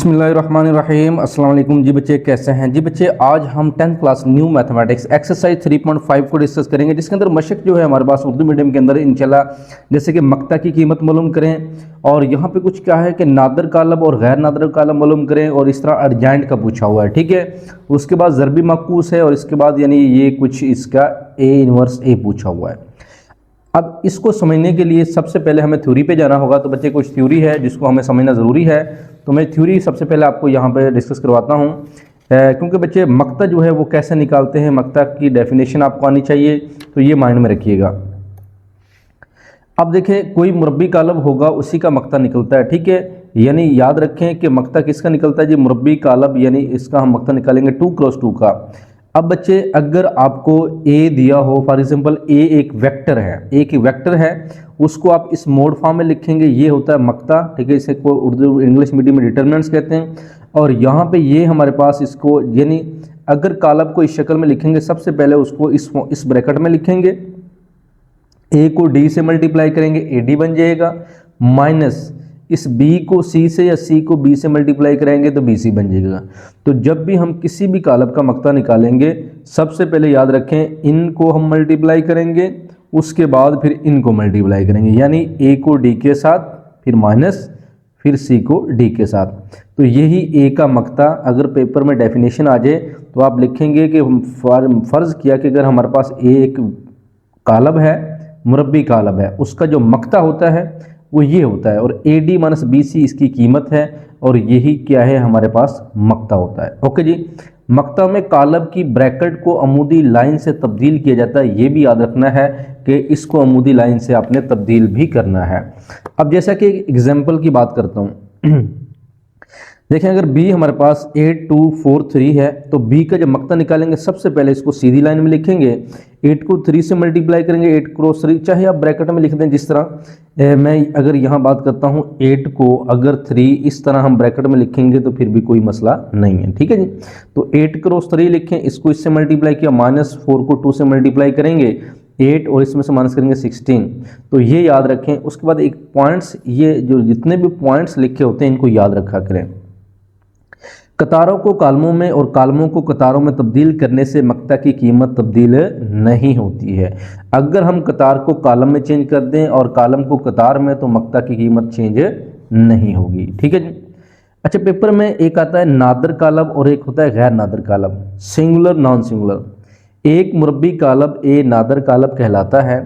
बिस्मिल्लाहिर्रहमानिर्रहीम। अस्सलाम वालेकुम जी बच्चे, कैसे हैं जी बच्चे। आज हम 10th class new mathematics exercise 3.5 को डिस्कस करेंगे, जिसके अंदर मशक जो है हमारे पास उर्दू मीडियम के अंदर इंशाल्लाह, जैसे कि मक्ता की कीमत मालूम करें, और यहाँ पे कुछ क्या है कि नादर कालब और गैर नादर कालब मालूम करें, और इस तरह अर्जेंट का पूछा हुआ है, ठीक है। उसके बाद ज़रबी मकूस है, और इसके बाद यानी ये कुछ इसका ए इनवर्स ए पूछा हुआ है। अब इसको समझने के लिए सबसे पहले हमें थ्योरी पे जाना होगा। तो बच्चे कुछ थ्योरी है जिसको हमें समझना ज़रूरी है, तो मैं थ्योरी सबसे पहले आपको यहाँ पे डिस्कस करवाता हूँ, क्योंकि बच्चे मक्ता जो है वो कैसे निकालते हैं, मक्ता की डेफिनेशन आपको आनी चाहिए, तो ये माइंड में रखिएगा। अब देखें, कोई मुरब्बी कालब होगा उसी का मक्ता निकलता है, ठीक है। यानी याद रखें कि मक्ता किसका निकलता है जी, मुरब्बी कालब, यानी इसका हम मक्ता निकालेंगे 2x2 का। अब बच्चे अगर आपको ए दिया हो, फॉर एग्जांपल ए एक वेक्टर है, एक वेक्टर है, उसको आप इस मोड फॉर्म में लिखेंगे, ये होता है मक्ता, ठीक है। इसे को उर्दू इंग्लिश मीडियम में डिटरमिनेंट्स कहते हैं। और यहाँ पे ये हमारे पास इसको, यानी अगर कालब को इस शक्ल में लिखेंगे, सबसे पहले उसको इस ब्रैकेट में लिखेंगे, ए को डी से मल्टीप्लाई करेंगे, ए डी बन जाएगा, माइनस इस बी को सी से या सी को बी से मल्टीप्लाई करेंगे तो बी सी बन जाएगा। तो जब भी हम किसी भी कालब का मक्ता निकालेंगे, सबसे पहले याद रखें इनको हम मल्टीप्लाई करेंगे, उसके बाद फिर इनको मल्टीप्लाई करेंगे, यानी ए को डी के साथ, फिर माइनस, फिर सी को डी के साथ। तो यही ए का मक्ता अगर पेपर में डेफिनेशन आ जाए तो आप लिखेंगे कि फ़र्ज़ किया कि अगर हमारे पास ए एक कालब है, मुरब्बी कालब है, उसका जो मक्ता होता है वो ये होता है, और A D minus B C इसकी कीमत है, और यही क्या है हमारे पास मक्ता होता है। ओके जी। मक्ता में कालब की ब्रैकेट को अमूदी लाइन से तब्दील किया जाता है, ये भी याद रखना है कि इसको अमूदी लाइन से आपने तब्दील भी करना है। अब जैसा कि एग्जाम्पल की बात करता हूँ, देखें अगर b हमारे पास 8243 है, तो b का जब मक्ता निकालेंगे सबसे पहले इसको सीधी लाइन में लिखेंगे, 8 को 3 से मल्टीप्लाई करेंगे, 8 क्रॉस 3, चाहे आप ब्रैकेट में लिख दें जिस तरह। मैं अगर यहाँ बात करता हूँ, 8 को अगर 3 इस तरह हम ब्रैकेट में लिखेंगे तो फिर भी कोई मसला नहीं है, ठीक है जी। तो 8 क्रॉस 3 लिखें, इसको इससे मल्टीप्लाई किया, -4 को 2 से मल्टीप्लाई करेंगे, 8, और इसमें से माइनस करेंगे 16। तो ये याद रखें। उसके बाद एक पॉइंट्स, ये जो जितने भी पॉइंट्स लिखे होते हैं इनको याद रखा करें। कतारों को कालमों में और कालमों को कतारों में तब्दील करने से मक्ता की कीमत तब्दील नहीं होती है। अगर हम कतार को कालम में चेंज कर दें और कालम को कतार में, तो मक्ता की कीमत चेंज नहीं होगी, ठीक है जी। अच्छा, पेपर में एक आता है नादर कालब और एक होता है गैर नादर कालब, सिंगुलर नॉन सिंगुलर। एक मुरब्बी कालब ए नादर कालब कहलाता है,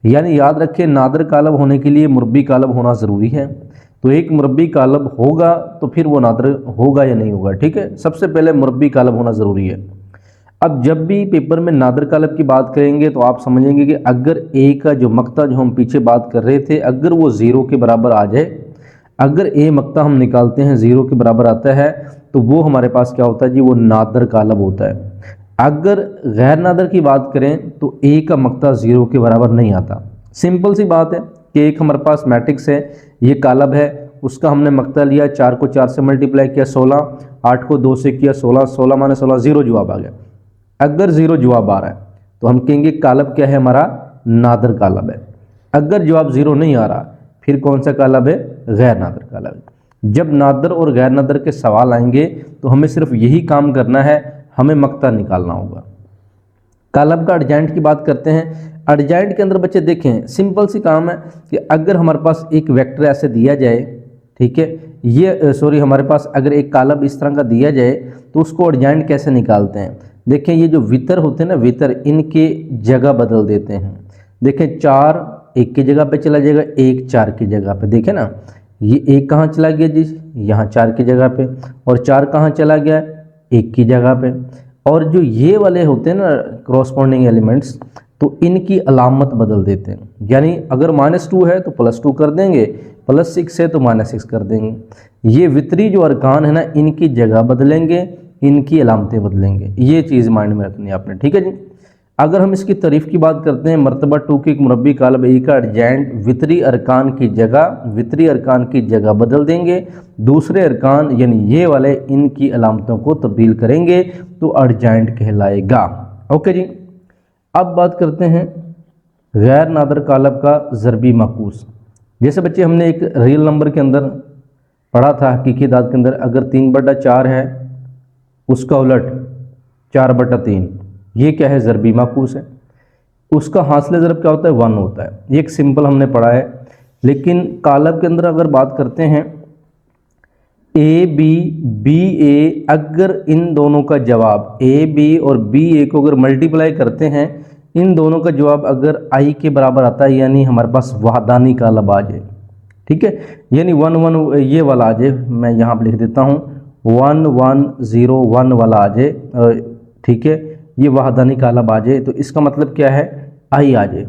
यानी याद रखें नादर कालब होने के लिए मुरब्बी कालब होना ज़रूरी है। तो एक मुरब्बी कालब होगा तो फिर वो नादर होगा या नहीं होगा, ठीक है। सबसे पहले मुरब्बी कालब होना ज़रूरी है। अब जब भी पेपर में नादर कालब की बात करेंगे तो आप समझेंगे कि अगर ए का जो मक्ता जो हम पीछे बात कर रहे थे, अगर वो 0 के बराबर आ जाए, अगर ए मक्ता हम निकालते हैं 0 के बराबर आता है, तो वो हमारे पास क्या होता है जी, वो नादर कालब होता है। अगर गैर नादर की बात करें तो ए का मक्ता 0 के बराबर नहीं आता। सिंपल सी बात है कि एक हमारे पास मैट्रिक्स है, ये कालब है, उसका हमने मक्ता लिया, 4 को 4 से मल्टीप्लाई किया 16, 8 को 2 से किया 16, 16 माने 16, 0 जवाब आ गया। अगर 0 जवाब आ रहा है तो हम कहेंगे कालब क्या है हमारा, नादर कालब है। अगर जवाब 0 नहीं आ रहा, फिर कौन सा कालब है, गैर नादर कालब है। जब नादर और गैर नादर के सवाल आएंगे तो हमें सिर्फ यही काम करना है, हमें मक्ता निकालना होगा। कालब का अर्जेंट की बात करते हैं। अर्जेंट के अंदर बच्चे देखें, सिंपल सी काम है कि अगर हमारे पास एक वेक्टर ऐसे दिया जाए, ठीक है, ये हमारे पास अगर एक कालब इस तरह का दिया जाए तो उसको अर्जेंट कैसे निकालते हैं। देखें ये जो वितर होते हैं ना, वितर, इनके जगह बदल देते हैं। देखें 4 1 की जगह पे चला जाएगा, 1 4 की जगह पे, देखें ना, ये 1 कहाँ चला गया जी, यहाँ 4 की जगह पे, और 4 कहाँ चला गया, 1 की जगह पे। और जो ये वाले होते हैं ना क्रॉसपॉन्डिंग एलिमेंट्स, तो इनकी अलामत बदल देते हैं। यानी अगर -2 है तो +2 कर देंगे, +6 है तो -6 कर देंगे। ये वितरी जो अरकान है ना, इनकी जगह बदलेंगे, इनकी अलामतें बदलेंगे। ये चीज़ माइंड में रखनी है आपने, ठीक है जी। अगर हम इसकी तारीफ की बात करते हैं, मरतबा 2 की एक मुरब्बी कालब ए का अर्जेंट वितरी अरकान की जगह बदल देंगे, दूसरे अरकान यानी ये वाले इनकी अलामतों को तब्दील करेंगे तो अर्जेंट कहलाएगा। ओके जी। अब बात करते हैं गैर नादर कालब का ज़रबी माकूस। जैसे बच्चे हमने एक रियल नंबर के अंदर पढ़ा था हकीकी दाद के अंदर, अगर 3/4 है उसका उलट 4/3, ये क्या है, ज़रबी माकूस है। उसका हासिल ज़रब क्या होता है, 1 होता है। ये एक सिंपल हमने पढ़ा है। लेकिन कालब के अंदर अगर बात करते हैं ए बी बी ए, अगर इन दोनों का जवाब ए बी और बी ए को अगर मल्टीप्लाई करते हैं, इन दोनों का जवाब अगर आई के बराबर आता है, यानी हमारे पास वहदानी कालब आ जाए, ठीक है, यानी 1 1 ये वाला आ जाए, मैं यहाँ पर लिख देता हूँ 1 1 0 1 वाला आ जाए, ठीक है, ये वहदानी कालब आ जाए, तो इसका मतलब क्या है, आई आ जाए।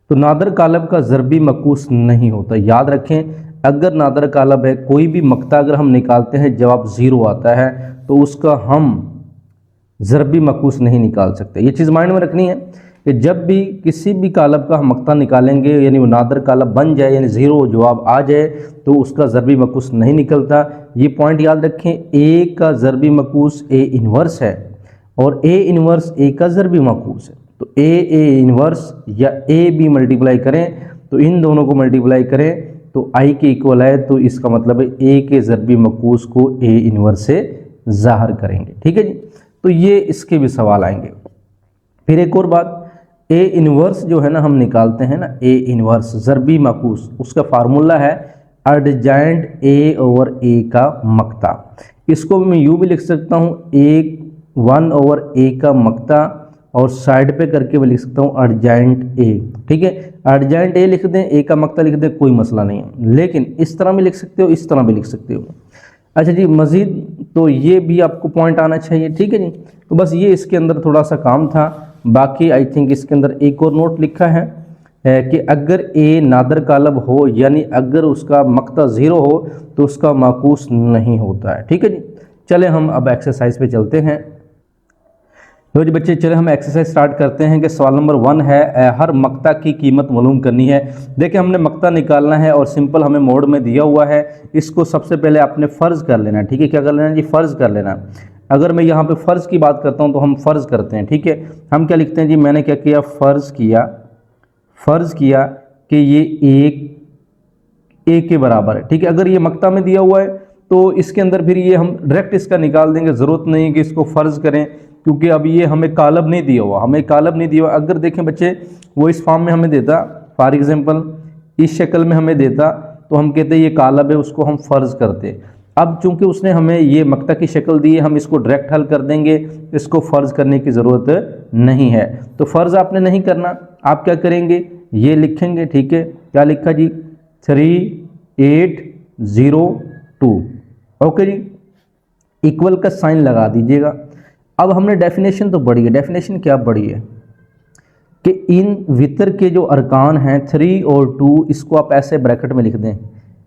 तो नादर कालब का ज़रबी मकूस नहीं होता। याद रखें, अगर नादर कालब है, कोई भी मक्ता अगर हम निकालते हैं जवाब 0 आता है, तो उसका हम ज़रबी मकूस नहीं निकाल सकते। ये चीज़ माइंड में रखनी है कि जब भी किसी भी कालब का हम मक्ता निकालेंगे, यानी वो नादर कालब बन जाए, यानी 0 जवाब आ जाए, तो उसका ज़रबी मकूस नहीं निकलता। ये पॉइंट याद रखें। ए का ज़रबी मकूस ए इन्वर्स है और ए इन्वर्स ए का ज़रबी मकूस है। तो ए इन्वर्स या ए बी मल्टीप्लाई करें, तो इन दोनों को मल्टीप्लाई करें तो आई के इक्वल है, तो इसका मतलब है ए के ज़रबी मकूस को ए इन्वर्स से ज़ाहिर करेंगे। ठीक है जी, तो ये इसके भी सवाल आएंगे। फिर एक और बात, ए इन्वर्स जो है ना हम निकालते हैं ना, ए इन्वर्स ज़रबी मकूस, उसका फार्मूला है एडजाइंट ए ओवर ए का मक्ता। इसको मैं यूँ भी लिख सकता हूँ, ए 1 ओवर ए का मक्ता, और साइड पे करके मैं लिख सकता हूँ एडजाइंट ए। ठीक है, एडजाइंट ए लिख दें, ए का मक्ता लिख दें, कोई मसला नहीं है। लेकिन इस तरह भी लिख सकते हो, इस तरह भी लिख सकते हो। अच्छा जी, मज़ीद तो ये भी आपको पॉइंट आना चाहिए। ठीक है जी, तो बस ये इसके अंदर थोड़ा सा काम था। बाकी आई थिंक इसके अंदर एक और नोट लिखा है कि अगर ए नादर कालब हो, यानी अगर उसका मक्ता 0 हो, तो उसका माकूस नहीं होता है। ठीक है जी, चले हम अब एक्सरसाइज पे चलते हैं। तो जी बच्चे, चले हम एक्सरसाइज स्टार्ट करते हैं कि सवाल नंबर 1 है, हर मक्ता की कीमत मालूम करनी है। देखिए, हमने मक्ता निकालना है और सिंपल हमें मोड में दिया हुआ है। इसको सबसे पहले आपने फ़र्ज़ कर लेना है। ठीक है, क्या कर लेना है जी, फ़र्ज़ कर लेना। अगर मैं यहाँ पे फ़र्ज़ की बात करता हूँ तो हम फ़र्ज़ करते हैं। ठीक है, हम क्या लिखते हैं जी, मैंने क्या किया, फ़र्ज़ किया कि ये एक ए के बराबर है। ठीक है, अगर ये मक्ता में दिया हुआ है तो इसके अंदर फिर ये हम डायरेक्ट इसका निकाल देंगे, ज़रूरत नहीं है कि इसको फ़र्ज़ करें, क्योंकि अब ये हमें कालब नहीं दिया हुआ, अगर देखें बच्चे वो इस फॉर्म में हमें देता, फॉर एग्जांपल इस शक्ल में हमें देता, तो हम कहते ये कालब है, उसको हम फ़र्ज़ करते। अब चूंकि उसने हमें ये मक्ता की शक्ल दी है, हम इसको डायरेक्ट हल कर देंगे, इसको फ़र्ज़ करने की ज़रूरत नहीं है। तो फ़र्ज़ आपने नहीं करना, आप क्या करेंगे, ये लिखेंगे। ठीक है, क्या लिखा जी, 3802। ओके जी, इक्वल का साइन लगा दीजिएगा। अब हमने डेफिनेशन तो पढ़ी है। डेफिनेशन क्या पढ़ी है कि इन वितर के जो अरकान हैं 3 और 2, इसको आप ऐसे ब्रैकेट में लिख दें।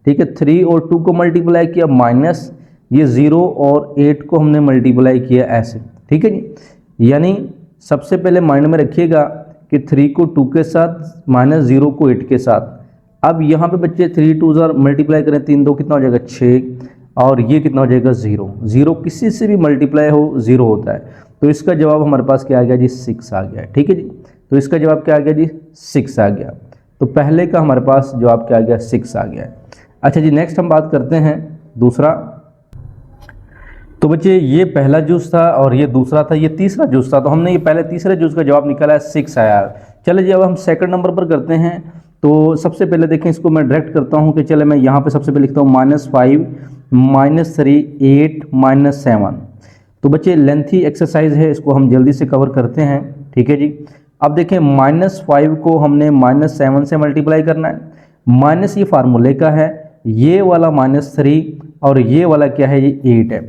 ठीक है, 3 और 2 को मल्टीप्लाई किया, माइनस ये 0 और 8 को हमने मल्टीप्लाई किया ऐसे। ठीक है जी, यानी सबसे पहले माइंड में रखिएगा कि 3 को 2 के साथ, माइनस 0 को 8 के साथ। अब यहाँ पे बच्चे 3 2 मल्टीप्लाई करें, 3 2 कितना हो जाएगा, 6, और ये कितना हो जाएगा, 0। 0 किसी से भी मल्टीप्लाई हो 0 होता है, तो इसका जवाब हमारे पास क्या आ गया जी, 6 आ गया। ठीक है जी, तो इसका जवाब क्या आ गया जी, 6 आ गया। तो पहले का हमारे पास जवाब क्या आ गया, 6 आ गया। अच्छा जी, नेक्स्ट हम बात करते हैं दूसरा। तो बच्चे, ये पहला जूस था और ये दूसरा था, ये तीसरा जूस था। तो हमने ये पहले तीसरे जूस का जवाब निकाला है, 6 आया। चले जी, अब हम सेकंड नंबर पर करते हैं। तो सबसे पहले देखें, इसको मैं डायरेक्ट करता हूँ कि चले मैं यहाँ पे सबसे पहले लिखता हूँ -5 -3 8 -7। तो बच्चे, लेंथी एक्सरसाइज है, इसको हम जल्दी से कवर करते हैं। ठीक है जी, अब देखें -5 को हमने -7 से मल्टीप्लाई करना है। माइनस ये फार्मूले का है, ये वाला -3 और ये वाला क्या है, ये 8 है।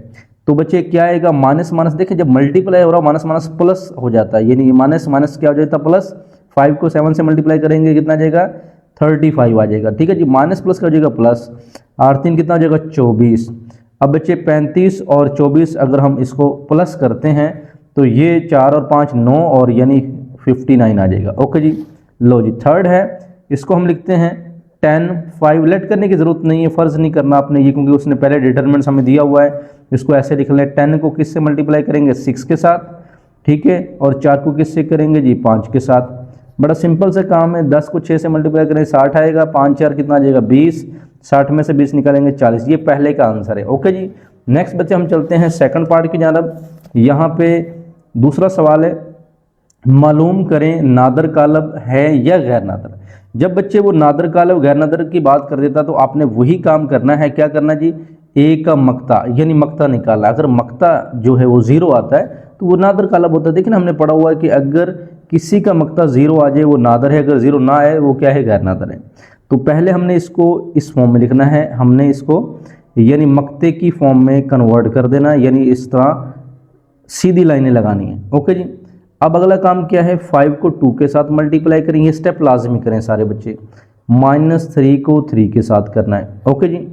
तो बच्चे क्या आएगा, माइनस माइनस, देखिए जब मल्टीप्लाई हो रहा है माइनस माइनस प्लस हो जाता है, यानी माइनस माइनस क्या हो जाता है, प्लस। 5 को 7 से मल्टीप्लाई करेंगे, कितना आ जाएगा, 35 आ जाएगा। ठीक है जी, माइनस प्लस का हो जाएगा प्लस, 8 3 कितना हो जाएगा, 24। अब बच्चे 35 और 24 अगर हम इसको प्लस करते हैं तो ये 4 और 5 9 और यानी 59 आ जाएगा। ओके जी, लो जी, थर्ड है, इसको हम लिखते हैं 10 5। लेट करने की ज़रूरत नहीं है, फ़र्ज़ नहीं करना आपने ये, क्योंकि उसने पहले डिटरमिनेंट्स हमें दिया हुआ है। इसको ऐसे लिख लें, 10 को किससे मल्टीप्लाई करेंगे, 6 के साथ। ठीक है, और 4 को किससे करेंगे जी, 5 के साथ। बड़ा सिंपल सा काम है, 10 को 6 से मल्टीप्लाई करें 60 आएगा, 5 4 कितना आ जाएगा, 20। 60 में से 20 निकालेंगे 40। ये पहले का आंसर है। ओके जी। नेक्स्ट बच्चे हम चलते हैं सेकंड पार्ट की जानब। यहाँ पे दूसरा सवाल है, मालूम करें नादर कालब है या गैर नादर। जब बच्चे वो नादर कालब गैर नादर की बात कर देता तो आपने वही काम करना है। क्या करना जी, ए का मक्ता यानी मक्ता निकाला। अगर मक्ता जो है वो 0 आता है तो वो नादर कालब होता है। देखिए ना, हमने पढ़ा हुआ है कि अगर किसी का मक्ता 0 आ जाए वो नादर है, अगर 0 ना आए वो क्या है, गैर नादर है। तो पहले हमने इसको इस फॉर्म में लिखना है, हमने इसको यानी मक्ते की फॉर्म में कन्वर्ट कर देना, यानी इस तरह सीधी लाइनें लगानी है। ओके जी। अब अगला काम क्या है, 5 को 2 के साथ मल्टीप्लाई करेंगे। स्टेप लाजमी करें सारे बच्चे। -3 को 3 के साथ करना है। ओके जी।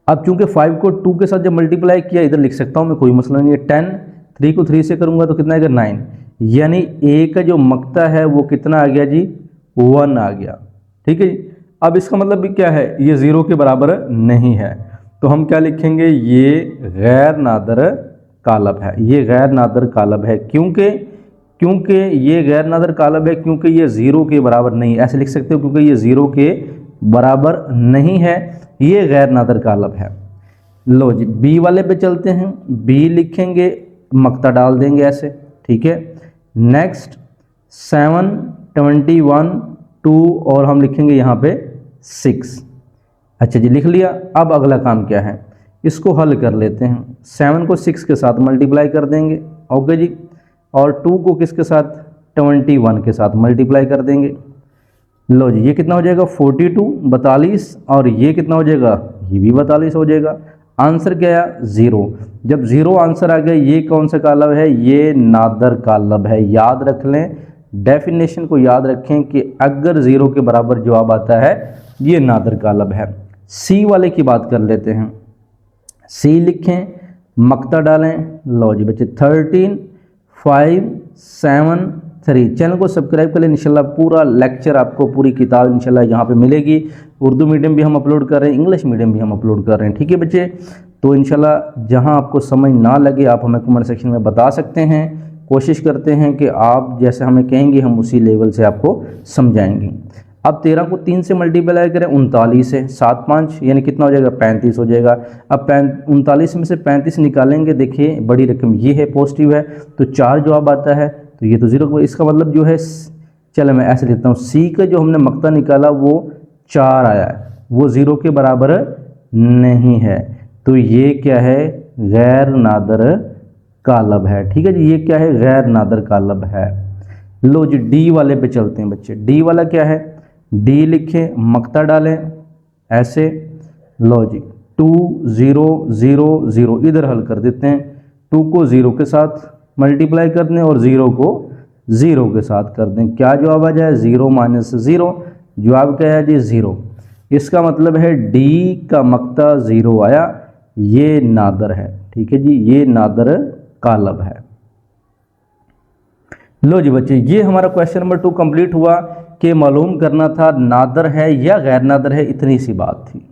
अब चूंकि 5 को 2 के साथ जब मल्टीप्लाई किया, इधर लिख सकता हूं मैं, कोई मसला नहीं है। 10, 3 को 3 से करूंगा तो कितना आएगा, 9। यानी ए का जो मक्ता है वो कितना आ गया जी, 1 आ गया। ठीक है जी। अब इसका मतलब भी क्या है, ये 0 के बराबर नहीं है, तो हम क्या लिखेंगे, ये गैर नादर कालब है। ये गैर नादर कालब है क्योंकि ये गैर नादर कालब है क्योंकि ये 0 के बराबर नहीं है। ऐसे लिख सकते हो, क्योंकि ये 0 के बराबर नहीं है, ये गैर नादर कालब है। लो जी, बी वाले पे चलते हैं। बी लिखेंगे, मक्ता डाल देंगे ऐसे। ठीक है। नेक्स्ट 7, 21, 2 और हम लिखेंगे यहाँ पे 6। अच्छा जी, लिख लिया। अब अगला काम क्या है, इसको हल कर लेते हैं। 7 को 6 के साथ मल्टीप्लाई कर देंगे। ओके जी। और 2 को किसके साथ, 21 के साथ मल्टीप्लाई कर देंगे। लो जी, ये कितना हो जाएगा, 42, 42, और ये कितना हो जाएगा, ये भी 42 हो जाएगा। आंसर क्या आया, 0। जब 0 आंसर आ गया, ये कौन सा कालब है, ये नादर कालब है। याद रख लें, डेफिनेशन को याद रखें कि अगर 0 के बराबर जवाब आता है ये नादर कालब है। सी वाले की बात कर लेते हैं। सी लिखें, मक्ता डालें। लो जी बच्चे, 13, 5, 7, 3। चैनल को सब्सक्राइब कर लें। इंशाल्लाह पूरा लेक्चर आपको, पूरी किताब इंशाल्लाह यहाँ पे मिलेगी। उर्दू मीडियम भी हम अपलोड कर रहे हैं, इंग्लिश मीडियम भी हम अपलोड कर रहे हैं। ठीक है बच्चे। तो इंशाल्लाह जहाँ आपको समझ ना लगे आप हमें कमेंट सेक्शन में बता सकते हैं। कोशिश करते हैं कि आप जैसे हमें कहेंगे हम उसी लेवल से आपको समझाएंगे। अब 13 को 3 से मल्टीप्लाई करें, 39 है, 7, 5 यानी कितना हो जाएगा, 35 हो जाएगा। अब 39 में से 35 निकालेंगे, देखिए बड़ी रकम ये है, पॉजिटिव है, तो 4 जवाब आता है, तो ये तो 0। इसका मतलब जो है, चलो मैं ऐसे लिखता हूँ, सी का जो हमने मक्ता निकाला वो 4 आया है, वो 0 के बराबर नहीं है, तो ये क्या है, गैर नादर कालब है। ठीक है जी, ये क्या है, गैर नादर कालब है। लो जी, डी वाले पे चलते हैं बच्चे। डी वाला क्या है, डी लिखें, मक्ता डालें ऐसे। लो जी, 2, 0, 0, 0 इधर हल कर देते हैं। 2 को 0 के साथ मल्टीप्लाई कर दें और 0 को 0 के साथ कर दें। क्या जवाब आ जाए, 0 - 0। जवाब क्या है जी, 0। इसका मतलब है डी का मक्ता 0 आया, ये नादर है। ठीक है जी, ये नादर कालब है। लो जी बच्चे, ये हमारा क्वेश्चन नंबर 2 कंप्लीट हुआ कि मालूम करना था नादर है या गैर नादर है, इतनी सी बात थी।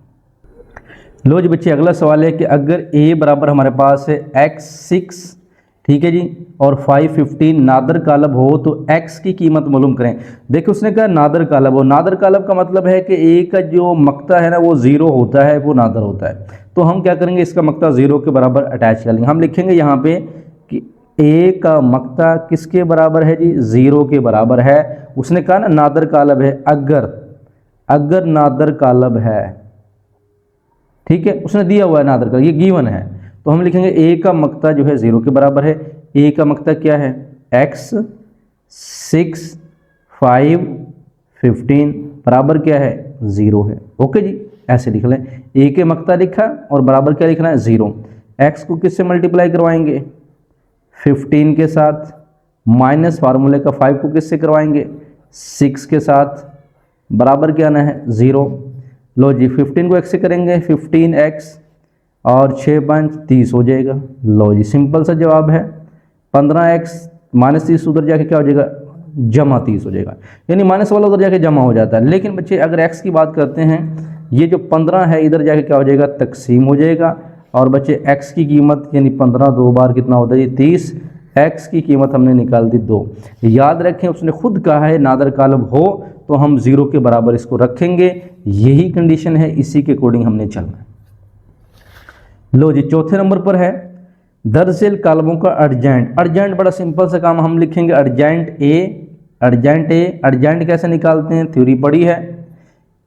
लो जी बच्चे, अगला सवाल है कि अगर a बराबर हमारे पास है x 6, ठीक है जी, और 5 15 नादर कालब हो तो x की कीमत मालूम करें। देखिए उसने कहा नादर कालब हो। नादर कालब का मतलब है कि a का जो मक्ता है ना वो 0 होता है, वो नादर होता है। तो हम क्या करेंगे, इसका मक्ता 0 के बराबर अटैच कर लेंगे। हम लिखेंगे यहाँ पे कि a का मक्ता किसके बराबर है जी, 0 के बराबर है। उसने कहा ना नादर कालब है, अगर नादर कालब है, ठीक है, उसने दिया हुआ है नादर कालब, ये गिवन है, तो हम लिखेंगे a का मक्ता जो है 0 के बराबर है। a का मक्ता क्या है, x 6 5 15 बराबर क्या है, 0 है। ओके जी, ऐसे लिख लें। a के मक्ता लिखा और बराबर क्या लिखना है, 0। x को किससे मल्टीप्लाई करवाएंगे, 15 के साथ, माइनस फार्मूले का 5 को किससे करवाएंगे, 6 के साथ, बराबर क्या आना है, 0। लो जी, 15 को x से करेंगे, 15x और 6 5 30 हो जाएगा। लो जी, सिंपल सा जवाब है। 15x -30 उधर जाके क्या हो जाएगा, जमा 30 हो जाएगा, यानी माइनस वाला उधर जाके जमा हो जाता है। लेकिन बच्चे अगर x की बात करते हैं, ये जो 15 है इधर जाके क्या हो जाएगा, तकसीम हो जाएगा। और बच्चे x की कीमत यानी 15 दो बार कितना होता है, 30। x की कीमत हमने निकाल दी 2। याद रखें उसने खुद कहा है नादर कालब हो तो हम 0 के बराबर इसको रखेंगे। यही कंडीशन है, इसी के अकॉर्डिंग हमने चलना है। लो जी, चौथे नंबर पर है दरअसल कालमों का अर्जेंट। अर्जेंट बड़ा सिंपल सा काम, हम लिखेंगे अर्जेंट ए। अर्जेंट ए, अर्जेंट कैसे निकालते हैं, थ्योरी पढ़ी है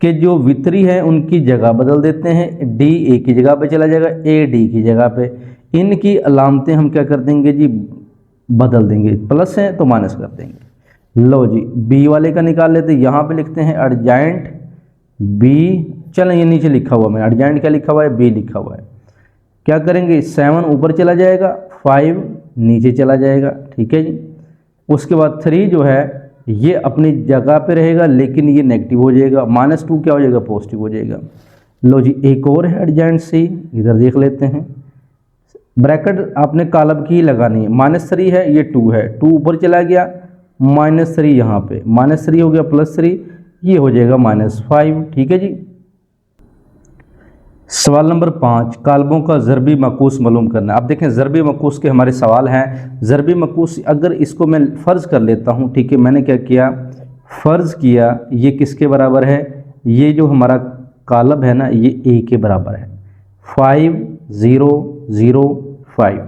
कि जो वितरी है उनकी जगह बदल देते हैं, डी ए की जगह पे चला जाएगा, ए डी की जगह पे। इनकी अलामतें हम क्या कर देंगे जी, बदल देंगे, प्लस है तो माइनस कर देंगे। लो जी, बी वाले का निकाल लेते हैं, यहाँ पे लिखते हैं अर्जेंट बी। चलें, ये नीचे लिखा हुआ मैंने, अर्जेंट क्या लिखा हुआ है, बी लिखा हुआ है। क्या करेंगे, 7 ऊपर चला जाएगा, 5 नीचे चला जाएगा, ठीक है जी। उसके बाद 3 जो है ये अपनी जगह पे रहेगा, लेकिन ये नेगेटिव हो जाएगा, -2 क्या हो जाएगा, पॉजिटिव हो जाएगा। लो जी, एक और है अर्जेंट सी, इधर देख लेते हैं। ब्रैकेट आपने कालब की लगानी है, -3 है, ये 2 है, 2 ऊपर चला गया, -3 यहाँ पे, -3 हो गया, +3, ये हो जाएगा -5, ठीक है जी। सवाल नंबर 5, कालबों का ज़रबी मकूस मालूम करना। अब देखें, ज़रबी मकूस के हमारे सवाल हैं। ज़रबी मकूस अगर इसको मैं फ़र्ज़ कर लेता हूँ, ठीक है, मैंने क्या किया, फ़र्ज़ किया ये किसके बराबर है, ये जो हमारा कालब है ना, ये ए के बराबर है, 5 0 0 5।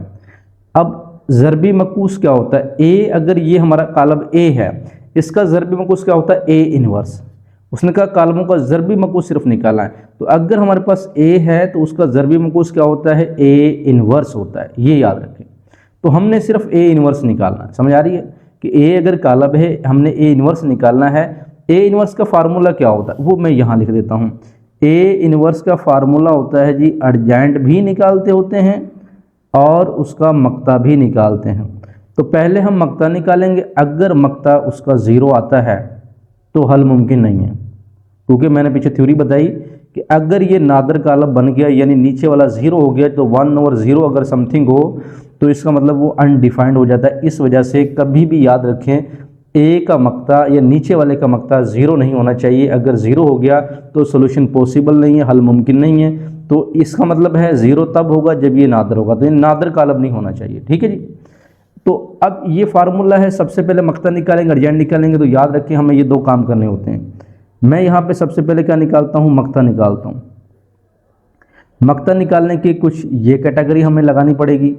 अब ज़रबी मकूस क्या होता है, ए, अगर ये हमारा कालब ए है, इसका ज़रबी मकूस क्या होता है, ए इनवर्स। उसने कहा कालमों का ज़रबी मकूस सिर्फ निकालना है, तो अगर हमारे पास ए है तो उसका ज़रबी मकूस क्या होता है, ए इनवर्स होता है, ये याद रखें। तो हमने सिर्फ ए इनवर्स निकालना है, समझ आ रही है कि ए अगर कालब है, हमने ए इनवर्स निकालना है। ए इनवर्स का फार्मूला क्या होता है, वो मैं यहाँ लिख देता हूँ। ए इनवर्स का फार्मूला होता है जी, अर्जेंट भी निकालते होते हैं और उसका मक्ता भी निकालते हैं। तो पहले हम मक्ता निकालेंगे, अगर मक्ता उसका 0 आता है तो हल मुमकिन नहीं है, क्योंकि मैंने पीछे थ्योरी बताई कि अगर ये नादर कालब बन गया, यानी नीचे वाला 0 हो गया, तो 1/0 अगर समथिंग हो तो इसका मतलब वो अनडिफाइंड हो जाता है। इस वजह से कभी भी याद रखें, ए का मक्ता या नीचे वाले का मक्ता 0 नहीं होना चाहिए। अगर 0 हो गया तो सोल्यूशन पॉसिबल नहीं है, हल मुमकिन नहीं है। तो इसका मतलब है 0 तब होगा जब ये नादर होगा, तो ये नादर कालब नहीं होना चाहिए, ठीक है जी। तो अब ये फार्मूला है, सबसे पहले मक्ता निकालेंगे, अर्जेंट निकालेंगे, तो याद रखें हमें ये 2 काम करने होते हैं। मैं यहाँ पे सबसे पहले क्या निकालता हूँ, मक्ता निकालता हूँ। मक्ता निकालने की कुछ ये कैटेगरी हमें लगानी पड़ेगी।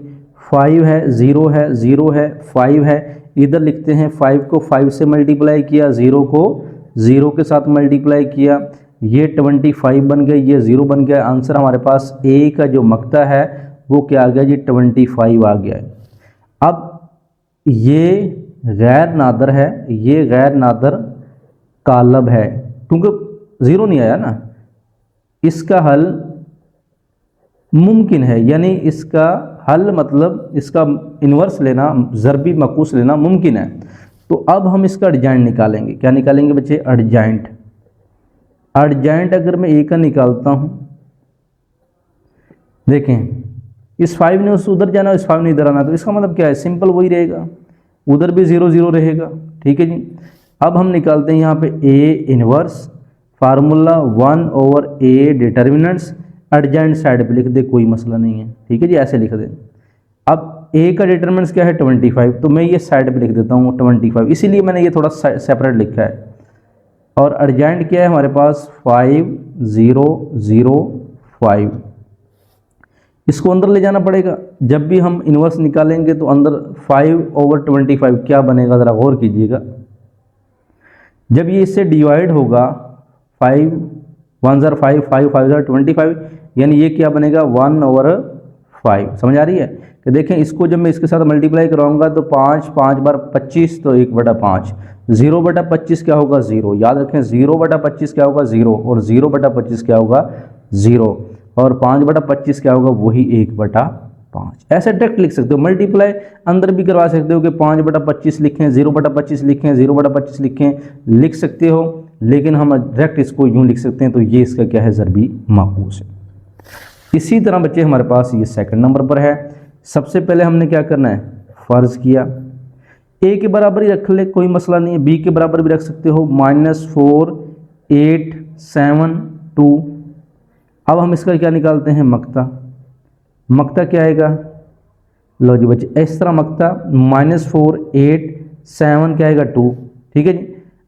5 है, 0 है, 0 है, 5 है। इधर लिखते हैं 5 को 5 से मल्टीप्लाई किया, 0 को 0 के साथ मल्टीप्लाई किया, ये 25 बन गया, ये 0 बन गया। आंसर हमारे पास ए का जो मक्ता है वो क्या आ गया जी, 25 आ गया है। अब ये गैर नादर है, ये गैर नादर कालब है, क्योंकि 0 नहीं आया ना। इसका हल मुमकिन है, यानी इसका हल मतलब इसका इन्वर्स लेना, ज़रबी मकूस लेना मुमकिन है। तो अब हम इसका अर्जेंट निकालेंगे। क्या निकालेंगे बच्चे, अर्जेंट। अर्जेंट अगर मैं ए का निकालता हूँ, देखें इस 5 ने उस उधर जाना, इस 5 ने इधर आना, तो इसका मतलब क्या है, सिंपल वही रहेगा, उधर भी 0 0 रहेगा, ठीक है जी। अब हम निकालते हैं यहाँ पे A inverse, formula 1/a determinants, urgent side पे लिख दे, कोई मसला नहीं है, ठीक है जी, ऐसे लिख दे। अब ए का डिटर्मिनेंट्स क्या है, 25, तो मैं ये साइड पे लिख देता हूँ 25, इसीलिए मैंने ये थोड़ा सेपरेट लिखा है। और अर्जेंट क्या है हमारे पास, 5 0 0 5। इसको अंदर ले जाना पड़ेगा। जब भी हम इन्वर्स निकालेंगे तो अंदर 5/25 क्या बनेगा, ज़रा गौर कीजिएगा। जब ये इससे डिवाइड होगा, 5 1 5 5 5 25, यानी ये क्या बनेगा, 1/5। समझ आ रही है कि देखें, इसको जब मैं इसके साथ मल्टीप्लाई कराऊंगा तो 5 5 बार 25, तो 1/5। 0/25 क्या होगा, 0। याद रखें 0/25 क्या होगा, 0, और 0/25 क्या होगा, 0, और 5/25 क्या होगा, वही 1/5। ऐसे डायरेक्ट लिख सकते हो, मल्टीप्लाई अंदर भी करवा सकते हो कि 5/25 लिखें, 0/25 लिखें, 0/25 लिखें, लिख सकते हो, लेकिन हम डायरेक्ट इसको यूं लिख सकते हैं। तो ये इसका क्या है, ज़रबी माकूस है। इसी तरह बच्चे हमारे पास ये सेकंड नंबर पर है। सबसे पहले हमने क्या करना है, फ़र्ज़ किया, ए के बराबर ही रख ले, कोई मसला नहीं है, बी के बराबर भी रख सकते हो, -4 8 7 2। अब हम इसका क्या निकालते हैं, मक्ता। मक्ता क्या आएगा, लो जी बच्चे, इस तरह मक्ता, -4 8 7 क्या आएगा, 2, ठीक है जी।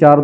4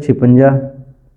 56،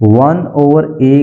1/a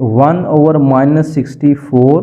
1/-64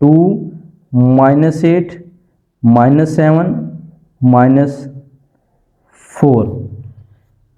2 -8 -7 -4۔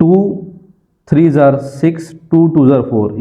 2 3 6 2 2 4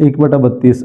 1/32،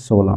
16،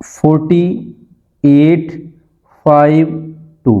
48 5 2،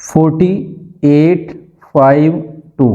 48 5 2،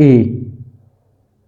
a،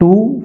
2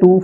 2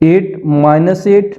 8 -8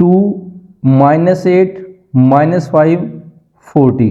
2 -8 -5 40۔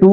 2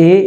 a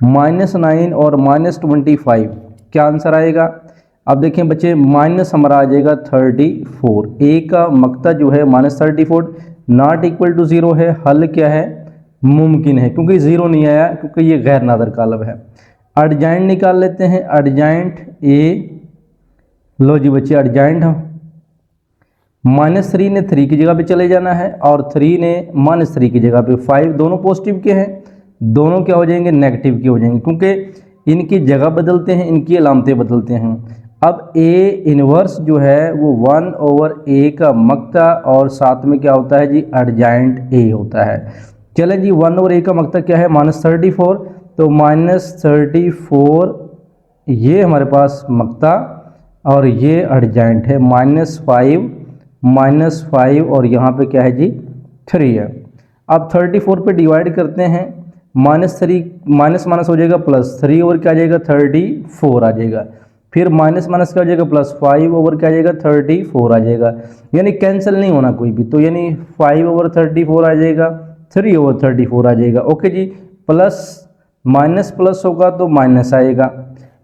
-9 और -25, क्या आंसर आएगा? अब देखें बच्चे, माइनस हमारा आ जाएगा 34। ए का मक्ता जो है -34 नॉट इक्वल टू 0 है। हल क्या है? मुमकिन है, क्योंकि 0 नहीं आया, क्योंकि ये गैर नादर कालब है। एडजाइंट निकाल लेते हैं। एडजाइंट ए, लो जी बच्चे, एडजाइंट -3 ने 3 की जगह पे चले जाना है और 3 ने -3 की जगह पे। 5 दोनों पॉजिटिव के हैं, दोनों क्या हो जाएंगे? नेगेटिव के हो जाएंगे, क्योंकि इनकी जगह बदलते हैं, इनकी अलामतें बदलते हैं। अब ए इनवर्स जो है वो 1/a का मक्ता और साथ में क्या होता है जी? एडजाइंट ए होता है। चले जी, 1/a का मक्ता क्या है? -34, तो -34 ये हमारे पास मक्ता और ये एडजाइंट है। -5 और यहाँ पे क्या है जी? 3 है। अब 34 पे डिवाइड करते हैं, -3 माइनस हो जाएगा +3 और क्या आ जाएगा? 34 आ जाएगा। फिर माइनस क्या हो जाएगा? +5 ओवर क्या आ जाएगा? 34 आ जाएगा। यानी कैंसिल नहीं होना कोई भी, तो यानी 5/34 आ जाएगा, 3/34 आ जाएगा। ओके जी, प्लस होगा तो माइनस आएगा,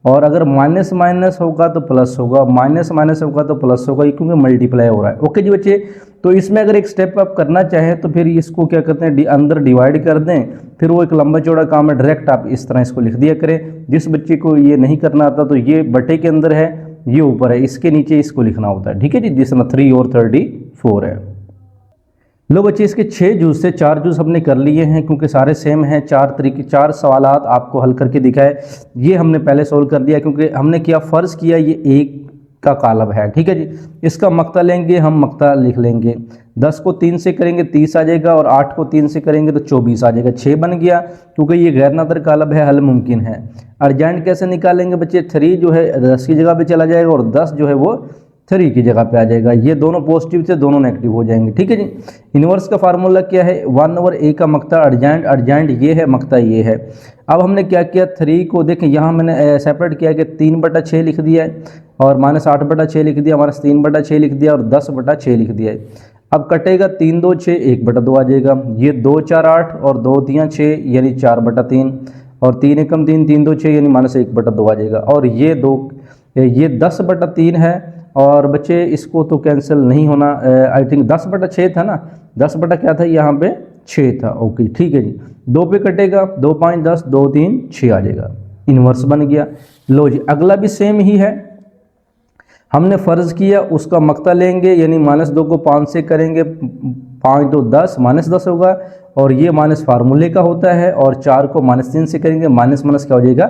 और अगर माइनस होगा तो प्लस होगा, माइनस होगा तो प्लस होगा, क्योंकि मल्टीप्लाई हो रहा है। ओके जी बच्चे, तो इसमें अगर एक स्टेप आप करना चाहें तो फिर इसको क्या करते हैं? अंदर डिवाइड कर दें, फिर वो एक लंबा चौड़ा काम है, डायरेक्ट आप इस तरह इसको लिख दिया करें। जिस बच्चे को ये नहीं करना आता तो ये बटे के अंदर है, ये ऊपर है, इसके नीचे इसको लिखना होता है। ठीक है जी, जिस तरह 3 और 34 है। लो बच्चे, इसके 6 जूस से 4 जूस हमने कर लिए हैं, क्योंकि सारे सेम हैं। 4 सवालात आपको हल करके दिखाए, ये हमने पहले सोल्व कर दिया, क्योंकि हमने क्या फ़र्ज़ किया, ये एक का कालब है। ठीक है जी, इसका मक्ता लेंगे, हम मक्ता लिख लेंगे। 10 को 3 से करेंगे 30 आ जाएगा, और 8 को 3 से करेंगे तो 24 आ जाएगा। 6 बन गया, क्योंकि ये गैर नादर कालब है, हल मुमकिन है। अर्जेंट कैसे निकालेंगे बच्चे? 3 जो है 10 की जगह पे चला जाएगा, और 10 जो है वो 3 की जगह पे आ जाएगा। ये दोनों पॉजिटिव से दोनों नेगेटिव हो जाएंगे। ठीक है जी, इन्वर्स का फार्मूला क्या है? 1/a का मक्ता अर्जेंट ये है, मक्ता ये है। अब हमने क्या किया? 3 को देखें, यहाँ मैंने सेपरेट किया कि 3/6 लिख दिया है, और -8/6 लिख दिया, -3/6 लिख दिया, और 10/6 लिख दिया है। अब कटेगा 3 2 6, 1/2 आ जाएगा। ये 2 4 8 और 2 3 6, यानी 4/3, और 3 1 3 3 2 6, यानी -1/2 आ जाएगा। और ये 10/3 है, और बच्चे इसको तो कैंसिल नहीं होना। आई थिंक 10/6 था ना, 10 बटा क्या था यहाँ पे? 6 था। ओके ठीक है जी, 2 पे कटेगा, 2 5 10, 2 3 6 आ जाएगा, इन्वर्स बन गया। लो जी, अगला भी सेम ही है, हमने फ़र्ज़ किया उसका मक्ता लेंगे, यानी -2 को 5 से करेंगे, 5 2 10, -10 होगा, और ये माइनस फार्मूले का होता है। और 4 को -3 से करेंगे, माइनस क्या हो जाएगा?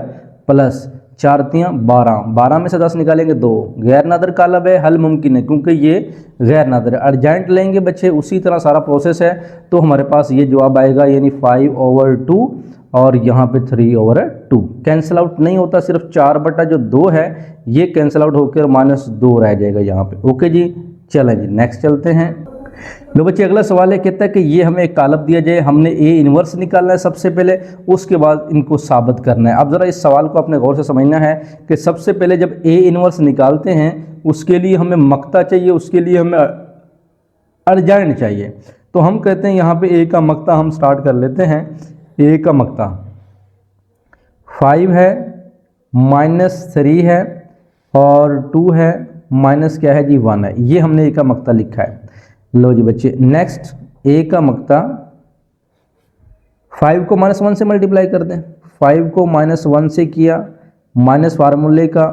प्लस। 4 3 12, 12 में से 10 निकालेंगे 2। गैर नादर कालब है, हल मुमकिन है, क्योंकि ये गैर नादर है। अर्जेंट लेंगे बच्चे, उसी तरह सारा प्रोसेस है, तो हमारे पास ये जवाब आएगा, यानी 5/2, और यहाँ पे 3/2। कैंसिल आउट नहीं होता, सिर्फ 4/2 है, ये कैंसिल आउट होकर -2 रह जाएगा यहाँ पे। ओके जी, चलें जी नेक्स्ट चलते हैं। लो बच्चे, अगला सवाल है, कहता है कि ये हमें एक कालब दिया जाए, हमने ए इन्वर्स निकालना है सबसे पहले, उसके बाद इनको साबित करना है। अब ज़रा इस सवाल को अपने गौर से समझना है कि सबसे पहले जब ए इन्वर्स निकालते हैं, उसके लिए हमें मक्ता चाहिए, उसके लिए हमें अर्जेंट चाहिए। तो हम कहते हैं यहाँ पे ए का मक्ता हम स्टार्ट कर लेते हैं। ए का मक्ता 5 है, -3 है, और 2 है, माइनस क्या है जी? 1 है। ये हमने ए का मक्ता लिखा है। लो जी बच्चे, नेक्स्ट ए का मक्ता 5 को -1 से मल्टीप्लाई कर दें। 5 को -1 से किया, माइनस फार्मूले का,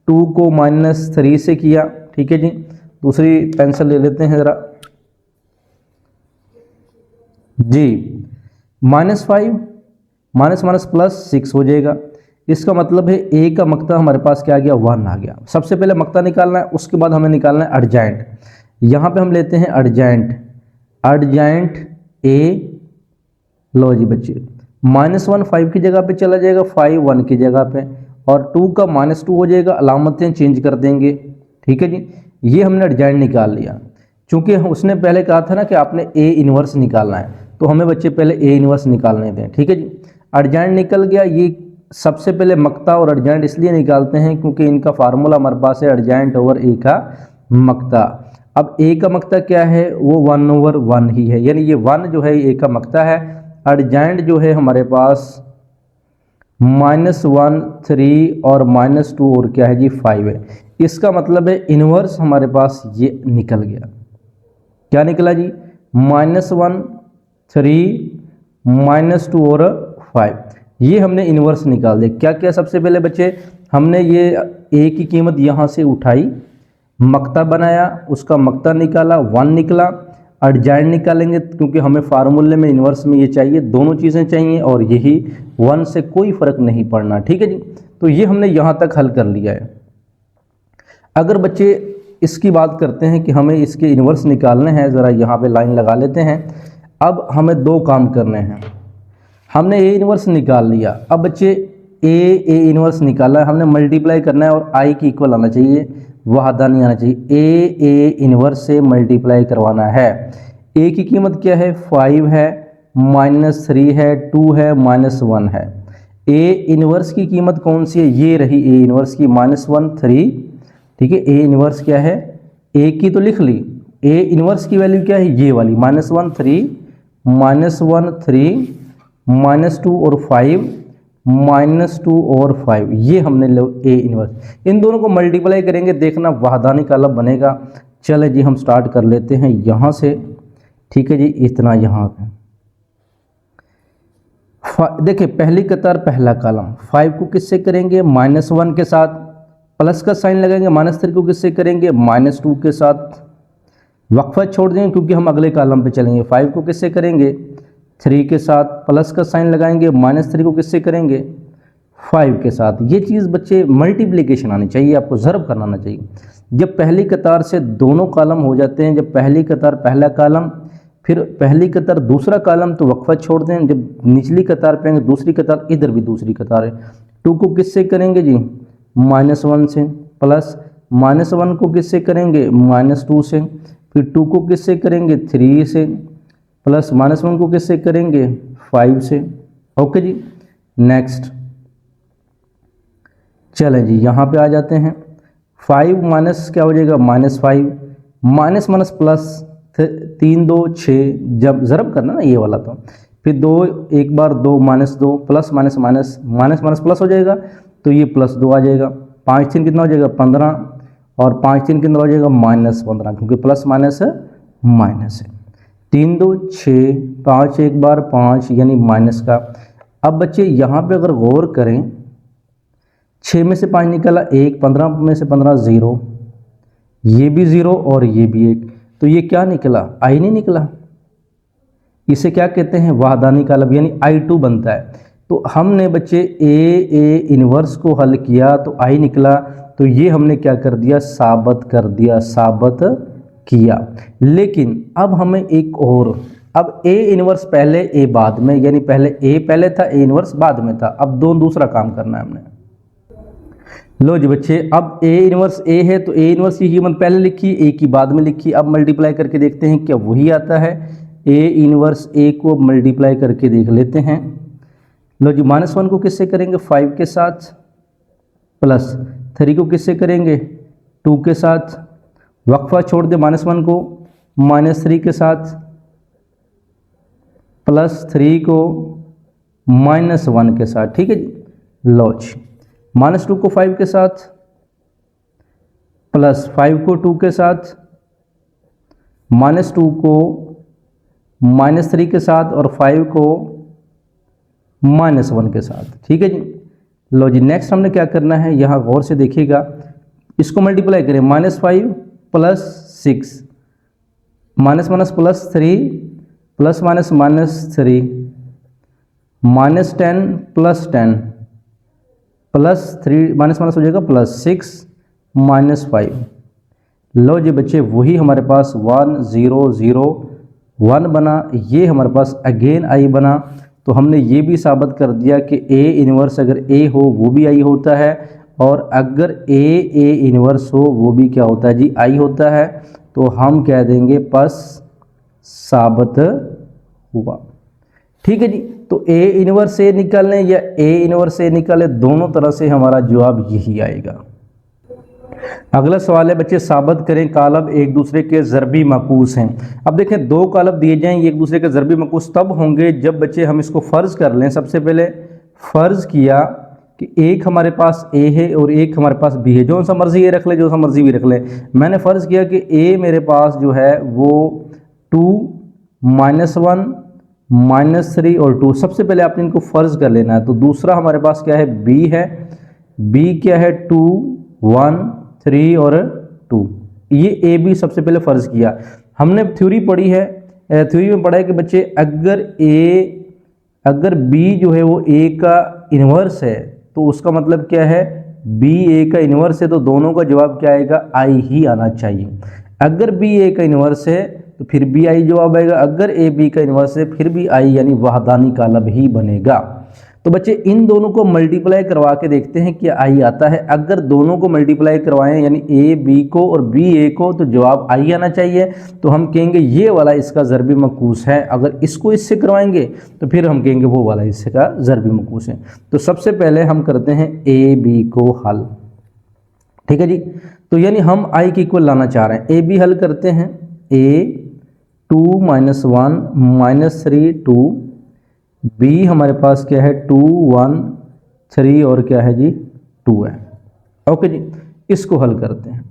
2 को -3 से किया। ठीक है जी, दूसरी पेंसिल ले लेते हैं ज़रा जी। -5 +6 हो जाएगा। इसका मतलब है ए का मक्ता हमारे पास क्या आ गया? 1 आ गया। सबसे पहले मक्ता निकालना है, उसके बाद हमें निकालना है अर्जेंट। यहाँ पे हम लेते हैं अर्जेंट ए। लो जी बच्चे, -1 5 की जगह पे चला जाएगा, 5 1 की जगह पे, और 2 का -2 हो जाएगा, अलामतें चेंज कर देंगे। ठीक है जी, ये हमने अर्जेंट निकाल लिया। चूँकि उसने पहले कहा था ना कि आपने ए इन्वर्स निकालना है, तो हमें बच्चे पहले ए इन्वर्स निकालने दें। ठीक है जी, अर्जेंट निकल गया। ये सबसे पहले मक्ता और अर्जेंट इसलिए निकालते हैं क्योंकि इनका फार्मूला हमारे पास है अर्जेंट ओवर ए का मक्ता। अब ए का मक्ता क्या है? वो 1/1 ही है, यानी ये 1 जो है ए का मक्ता है। अर्जेंट जो है हमारे पास -1 3 और -2 और क्या है जी 5 है। इसका मतलब है इन्वर्स हमारे पास ये निकल गया। क्या निकला जी? -1 3 -2 और 5, ये हमने इन्वर्स निकाल दिया। क्या क्या सबसे पहले बच्चे हमने ये ए की कीमत यहाँ से उठाई, मक्ता बनाया, उसका मक्ता निकाला, 1 निकला। एडजॉइंट निकालेंगे क्योंकि हमें फार्मूले में इन्वर्स में ये चाहिए, दोनों चीज़ें चाहिए और यही 1 से कोई फ़र्क नहीं पड़ना। ठीक है जी, तो ये हमने यहाँ तक हल कर लिया है। अगर बच्चे इसकी बात करते हैं कि हमें इसके इन्वर्स निकालने हैं, ज़रा यहाँ पे लाइन लगा लेते हैं। अब हमें दो काम करने हैं। हमने ए इन्वर्स निकाल लिया, अब बच्चे ए इन्वर्स निकाला है, हमने मल्टीप्लाई करना है और आई की इक्वल आना चाहिए, वाहदा नहीं आना चाहिए। ए इन्वर्स से मल्टीप्लाई करवाना है। ए की कीमत क्या है? 5 है, -3 है, 2 है, -1 है। ए इन्वर्स की कीमत कौन सी है? ये रही ए इन्वर्स की, -1 3। ठीक है, ए इन्वर्स क्या है? ए की तो लिख ली, ए इन्वर्स की वैल्यू क्या है? ये वाली, -1 3, -1 3, -2 और 5, -2 और 5, ये हमने लो ए इन्वर्स। इन दोनों को मल्टीप्लाई करेंगे, देखना वाहदानी कालब बनेगा। चले जी हम स्टार्ट कर लेते हैं यहाँ से। ठीक है जी, इतना यहाँ पे देखिए पहली कतार पहला कॉलम, 5 को किससे करेंगे? -1 के साथ, प्लस का साइन लगाएंगे। -3 को किससे करेंगे? -2 के साथ। वक्फा छोड़ देंगे क्योंकि हम अगले कॉलम पे चलेंगे। 5 को किससे करेंगे? 3 के साथ, प्लस का साइन लगाएंगे। -3 को किससे करेंगे? 5 के साथ। ये चीज़ बच्चे मल्टीप्लिकेशन आनी चाहिए, आपको ज़रब करना आना चाहिए। जब पहली कतार से दोनों कॉलम हो जाते हैं, जब पहली कतार पहला कॉलम, फिर पहली कतार दूसरा कॉलम, तो वक्फा छोड़ दें। जब निचली कतार पे आएंगे दूसरी कतार, इधर भी दूसरी कतार है। 2 को किससे करेंगे जी? -1 से, प्लस -1 को किससे करेंगे? -2 से, फिर 2 को किससे करेंगे? 3 से, प्लस -1 को किससे करेंगे? 5 से। ओके जी, नेक्स्ट चलें जी यहाँ पे आ जाते हैं। 5 माइनस क्या हो जाएगा? -5, माइनस माइनस प्लस, 3 2 6, जब ज़रब करना ना ये वाला, तो फिर 2 एक बार 2 -2, plus minus minus, minus minus plus हो जाएगा, तो ये +2 आ जाएगा। 5 3 कितना हो जाएगा? 15, और 5 3 कितना हो जाएगा? -15, क्योंकि प्लस माइनस है माइनस है। 3 2 6, 5 एक बार 5, यानी माइनस का। अब बच्चे यहाँ पे अगर गौर करें, 6 में से 5 निकला 1, 15 में से 15 0, ये भी 0 और ये भी 1, तो ये क्या निकला? आई नहीं निकला। इसे क्या कहते हैं? वाहदानी कालब, यानी I2 बनता है। तो हमने बच्चे ए इन्वर्स को हल किया तो आई निकला, तो ये हमने क्या कर दिया? साबित कर दिया, साबित किया। लेकिन अब हमें एक और, अब ए इन्वर्स पहले ए बाद में, यानी पहले ए पहले था, ए इन्वर्स बाद में था। अब दूसरा काम करना है हमने। लो जी बच्चे, अब ए इन्वर्स ए है तो ए इन्वर्स की कीमत पहले लिखी, ए की बाद में लिखी। अब मल्टीप्लाई करके देखते हैं क्या वही आता है। ए इन्वर्स ए को मल्टीप्लाई करके देख लेते हैं। लो जी, -1 को किससे करेंगे? 5 के साथ, प्लस 3 को किससे करेंगे? 2 के साथ। वक्फा छोड़ दे, -1 को -3 के साथ, +3 को -1 के साथ। ठीक है जी, लो जी, -2 को 5 के साथ, +5 को 2 के साथ, -2 को -3 के साथ, और 5 को -1 के साथ। ठीक है जी, लो जी, नेक्स्ट हमने क्या करना है, यहाँ गौर से देखिएगा, इसको मल्टीप्लाई करें। -5 + 6, minus minus +3, plus minus -3, -10 + 10, +3, minus minus हो जाएगा +6, -5। लो जी बच्चे, वही हमारे पास 1 0 0 1 बना, ये हमारे पास अगेन आई बना। तो हमने ये भी साबित कर दिया कि ए इन्वर्स अगर ए हो वो भी आई होता है, और अगर ए इन्वर्स हो वो भी क्या होता है जी? आई होता है। तो हम कह देंगे बस साबित हुआ। ठीक है जी, तो ए इन्वर्स ए निकालें या ए इन्वर्स ए निकालें, दोनों तरह से हमारा जवाब यही आएगा। अगला सवाल है बच्चे, साबित करें कालब एक दूसरे के ज़रबी मकूस हैं। अब देखें, दो कालब दिए जाएं, ये एक दूसरे के ज़रबी मकूस तब होंगे जब बच्चे हम इसको फ़र्ज़ कर लें। सबसे पहले फ़र्ज़ किया कि एक हमारे पास a है और एक हमारे पास b है, जो सा मर्ज़ी ये रख ले, जो सा मर्ज़ी भी रख ले। मैंने फ़र्ज़ किया कि a मेरे पास जो है वो 2 -1 -3 और 2, सबसे पहले आपने इनको फ़र्ज़ कर लेना है। तो दूसरा हमारे पास क्या है, b है, b क्या है 2 1 3 और 2, ये a b सबसे पहले फ़र्ज़ किया। हमने थ्योरी पढ़ी है, थ्योरी में पढ़ा है कि बच्चे अगर b जो है वो a का इन्वर्स है तो उसका मतलब क्या है, b a का इन्वर्स है तो दोनों का जवाब क्या आएगा, i ही आना चाहिए। अगर b a का इन्वर्स है तो फिर भी i जवाब आएगा, अगर a b का इन्वर्स है फिर भी i, यानी वहदानी कालब ही बनेगा। तो बच्चे इन दोनों को मल्टीप्लाई करवा के देखते हैं कि i आता है। अगर दोनों को मल्टीप्लाई करवाएं यानी a b को और b a को तो जवाब i आना चाहिए। तो हम कहेंगे ये वाला इसका ज़रबी मकूस है। अगर इसको इससे करवाएंगे तो फिर हम कहेंगे वो वाला इससे का ज़रबी मकूस है। तो सबसे पहले हम करते हैं a b को हल, ठीक है जी। तो यानी हम i की इक्वल लाना चाह रहे हैं, a b हल करते हैं। a 2 -1 -3 2, b हमारे पास क्या है 2 1 3 और क्या है जी 2 है। ओके जी, इसको हल करते हैं।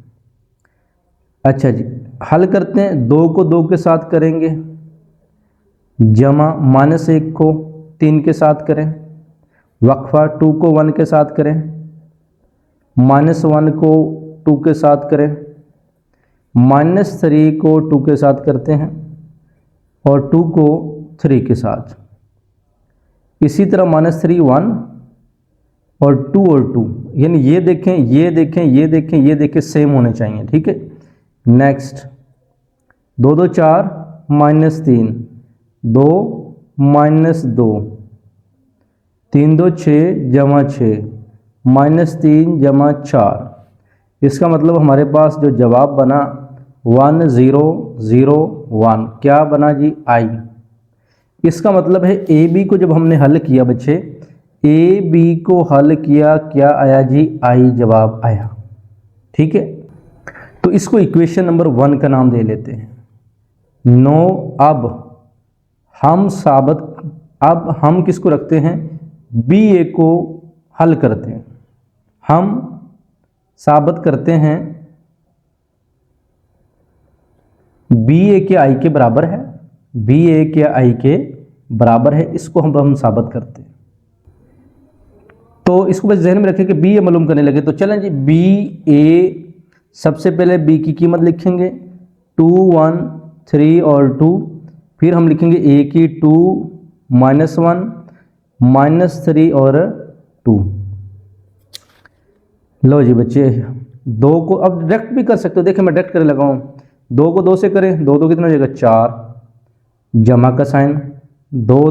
अच्छा जी, हल करते हैं, 2 को 2 के साथ करेंगे, जमा -1 को 3 के साथ करें, वक्फा 2 को 1 के साथ करें, -1 को 2 के साथ करें, -3 को 2 के साथ करते हैं और 2 को 3 के साथ। इसी तरह -3 1 और 2 यानी ये देखें, ये देखें, ये देखें, ये देखें, सेम होने चाहिए, ठीक है। नेक्स्ट 2 2 4 -3 2 -2 3 2 6 जमा 6 -3 जमा 4। इसका मतलब हमारे पास जो जवाब बना 1 0 0 1 क्या बना जी, i। इसका मतलब है ए बी को जब हमने हल किया बच्चे, ए बी को हल किया, क्या आया जी, आई जवाब आया, ठीक है। तो इसको इक्वेशन नंबर 1 का नाम दे लेते हैं। नो अब हम किसको रखते हैं, बी ए को हल करते हैं। हम साबित करते हैं बी ए के आई के बराबर है, बी ए के आई के बराबर है, इसको हम साबित करते हैं। तो इसको बस जहन में रखें कि बी ए मालूम करने लगे। तो चलें जी, बी ए, सबसे पहले बी की कीमत लिखेंगे 2 1 3 और 2, फिर हम लिखेंगे ए की 2 -1 -3 और 2। लो जी बच्चे, 2 को अब डायरेक्ट भी कर सकते हो, देखिए मैं डायरेक्ट करने लगा हूँ। 2 को 2 से करें, 2 2 कितना हो जाएगा 4, जमा का साइन, 2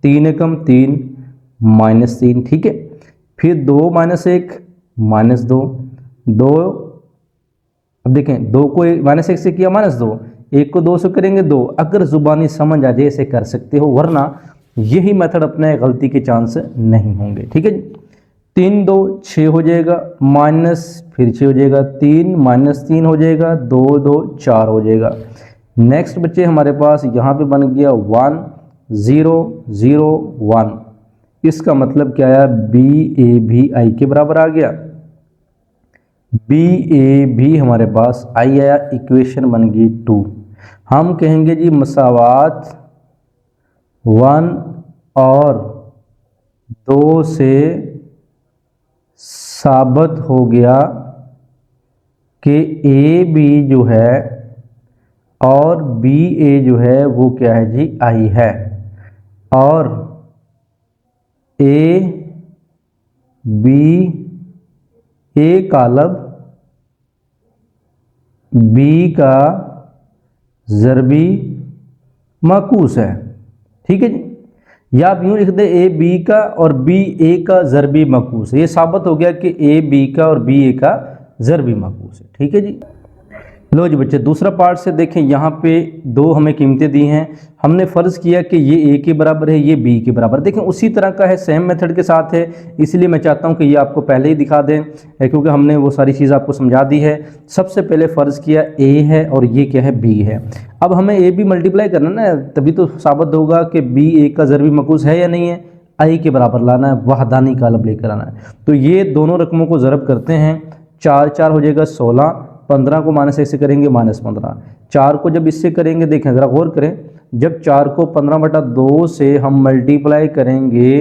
3 एकम 3 -3, ठीक है। फिर 2 -1 -2 2, अब देखें 2 को -1 से किया -2, 1 को 2 से करेंगे 2। अगर ज़ुबानी समझ आ जाए ऐसे कर सकते हो, वरना यही मेथड अपने गलती के चांस नहीं होंगे, ठीक है जी। 3 2 6 हो जाएगा, माइनस फिर 6 हो जाएगा, 3 -3 हो जाएगा, 2 2 4 हो जाएगा। नेक्स्ट बच्चे हमारे पास यहाँ पे बन गया 1 0 0 1। इसका मतलब क्या आया, बी ए भी आई के बराबर आ गया। बी ए भी हमारे पास आई आया, इक्वेशन बन गई 2। हम कहेंगे जी मसावात 1 और 2 से साबित हो गया कि ए बी जो है और बी ए जो है वो क्या है जी, आई है। और ए बी ए कालब बी का ज़रबी माकूस है, ठीक है जी। या आप यूँ लिख दे ए बी का और बी ए का ज़रबी माकूस है। ये साबित हो गया कि ए बी का और बी ए का ज़रबी माकूस है, ठीक है जी। लो जी बच्चे, दूसरा पार्ट से देखें, यहाँ पे 2 हमें कीमतें दी हैं। हमने फ़र्ज़ किया कि ये ए के बराबर है, ये बी के बराबर। देखें उसी तरह का है, सेम मेथड के साथ है, इसलिए मैं चाहता हूँ कि ये आपको पहले ही दिखा दें, क्योंकि हमने वो सारी चीज़ आपको समझा दी है। सबसे पहले फ़र्ज़ किया ए है और ये क्या है, बी है। अब हमें ए बी मल्टीप्लाई करना ना, तभी तो साबित होगा कि बी ए का ज़रबी मकूस है या नहीं है। आई के बराबर लाना है, वहदानी कालब लेकर आना है। तो ये दोनों रकमों को ज़रब करते हैं, 4 4 हो जाएगा 16, 15 को -1 से करेंगे -15, 4 को जब इससे करेंगे, देखें ज़रा गौर करें, जब 4 को 15/2 से हम मल्टीप्लाई करेंगे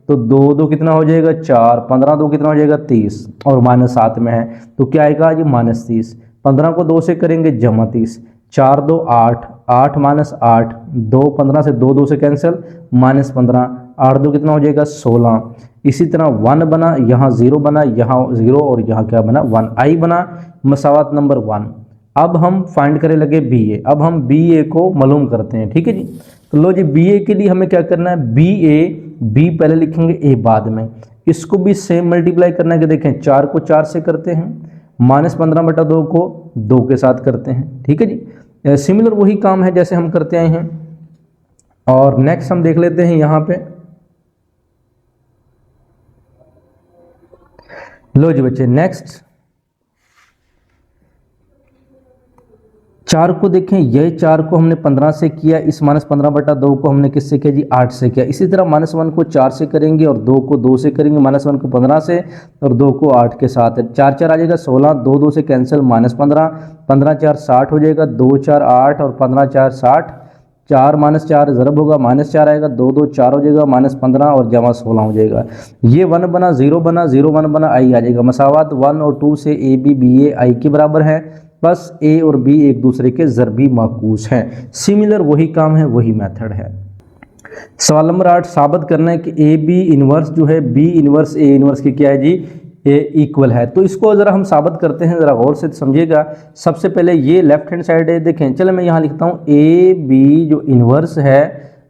तो 2 2 कितना हो जाएगा 4, 15 2 कितना हो जाएगा 30, और -7 में है तो क्या आएगा जी -30। 15 को 2 से करेंगे -30, 4 2 8, 8 -8, 2 15 से 2 2 से कैंसिल -15, 8 2 कितना हो जाएगा 16। इसी तरह 1 बना, यहाँ 0 बना, यहाँ 0 और यहाँ क्या बना 1, आई बना, मसावत नंबर 1। अब हम फाइंड करने लगे बी ए। अब हम बी ए को मालूम करते हैं, ठीक है जी। तो लो जी, बी ए के लिए हमें क्या करना है, बी ए, बी पहले लिखेंगे, ए बाद में। इसको भी सेम मल्टीप्लाई करना है कि देखें 4 को 4 से करते हैं, -15/2 को 2 के साथ करते हैं, ठीक है जी। सिमिलर वही काम है जैसे हम करते आए हैं। और नेक्स्ट हम देख लेते हैं यहाँ पे, लो जी बच्चे नेक्स्ट 4 को देखें, ये 4 को हमने 15 से किया, इस -15/2 को हमने किससे किया जी 8 से किया। इसी तरह -1 को 4 से करेंगे और 2 को 2 से करेंगे, -1 को 15 से और 2 को 8 के साथ है, 4 4 आ जाएगा 16, 2 2 से कैंसिल -15, 15 4 60 हो जाएगा, 2 4 8 और 15 4 60, 4 -4 ज़रब होगा, -4 आएगा, 2 2 4 हो जाएगा, -15 और जमा 16 हो जाएगा। ये 1 बना, 0 बना, 0 1 बना, आई आ जाएगा। मसावत 1 और 2 से ए बी बी ए आई के बराबर है, बस ए और बी एक दूसरे के ज़रबी माकूस हैं। सिमिलर वही काम है, वही मेथड है। सवाल नंबर 8, साबित करना है कि ए बी इन्वर्स जो है बी इन्वर्स ए इन्वर्स की क्या है जी ए इक्वल है। तो इसको ज़रा हम साबित करते हैं, ज़रा गौर से समझिएगा। सबसे पहले ये लेफ्ट हैंड साइड है, देखें, चलो मैं यहाँ लिखता हूँ ए बी जो इन्वर्स है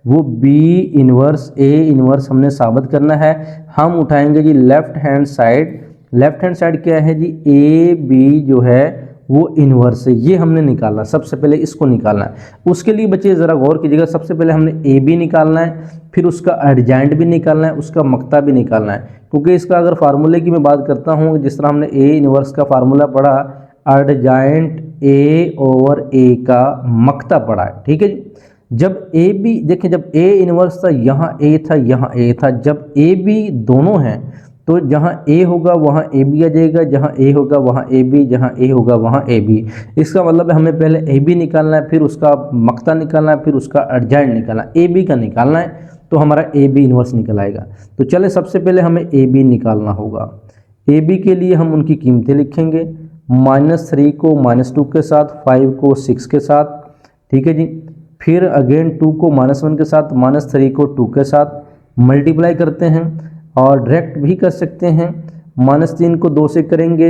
वो बी इन्वर्स ए इन्वर्स हमने साबित करना है। हम उठाएंगे जी left hand side. Left hand side क्या है जी, ए बी जो है वो इन्वर्स है, ये हमने निकालना, सबसे पहले इसको निकालना है। उसके लिए बच्चे ज़रा गौर कीजिएगा, सबसे पहले हमने ए बी निकालना है, फिर उसका एडजॉइंट भी निकालना है, उसका मक्ता भी निकालना है। क्योंकि इसका अगर फार्मूले की मैं बात करता हूँ, जिस तरह हमने ए इन्वर्स का फार्मूला पढ़ा, एडजॉइंट ए ओवर ए का मक्ता पढ़ा है, ठीक है जी। जब ए बी देखें, जब ए इन्वर्स था यहाँ ए था, यहाँ ए था, जब ए बी दोनों हैं तो जहाँ ए होगा वहाँ ए बी आ जाएगा, जहाँ ए होगा वहाँ ए बी, जहाँ ए होगा वहाँ ए बी। इसका मतलब है हमें पहले ए बी निकालना है, फिर उसका मक्ता निकालना है, फिर उसका एडजॉइंट निकालना है, ए बी का निकालना है, तो हमारा ए बी इन्वर्स निकल आएगा। तो चले सबसे पहले हमें ए बी निकालना होगा। ए बी के लिए हम उनकी कीमतें लिखेंगे, -3 को -2 के साथ, 5 को 6 के साथ, ठीक है जी। फिर अगेन 2 को -1 के साथ, -3 को 2 के साथ मल्टीप्लाई करते हैं, और डायरेक्ट भी कर सकते हैं। -3 को 2 से करेंगे,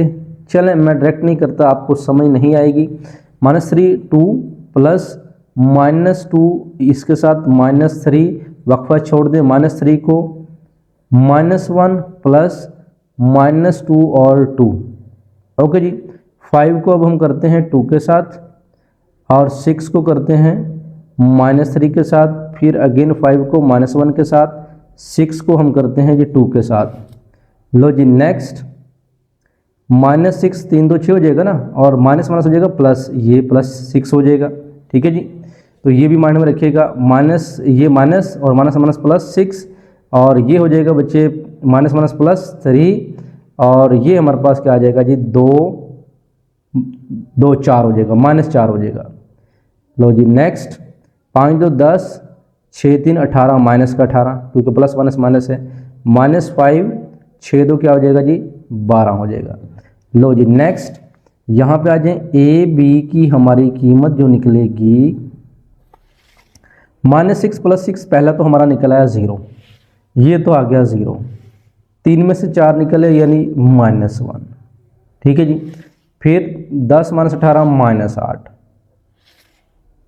चलें मैं डायरेक्ट नहीं करता, आपको समझ नहीं आएगी। -3 2 प्लस -2 इसके साथ -3 वक्फा छोड़ दें, -3 को -1 प्लस -2 और 2, ओके जी। 5 को अब हम करते हैं 2 के साथ, और 6 को करते हैं -3 के साथ, फिर अगेन 5 को -1 के साथ, 6 को हम करते हैं जी 2 के साथ। लो जी नेक्स्ट, -6 3 2 6 हो जाएगा ना, और माइनस हो जाएगा प्लस, ये +6 हो जाएगा, ठीक है जी। तो ये भी माइंड में रखिएगा, माइनस ये माइनस और माइनस +6, और ये हो जाएगा बच्चे -+3, और ये हमारे पास क्या आ जाएगा जी 2 2 4 हो जाएगा, -4 हो जाएगा। लो जी नेक्स्ट, 5 2 10, 6 3 18, माइनस का 18, क्योंकि प्लस माइनस है, -5 6 2 क्या हो जाएगा जी 12 हो जाएगा। लो जी नेक्स्ट, यहाँ पे आ जाए, ए बी की हमारी कीमत जो निकलेगी, -6 + 6 पहला तो हमारा निकल आया 0, ये तो आ गया 0, 3 में से 4 निकले यानी -1, ठीक है जी। फिर 10 - 18 -8,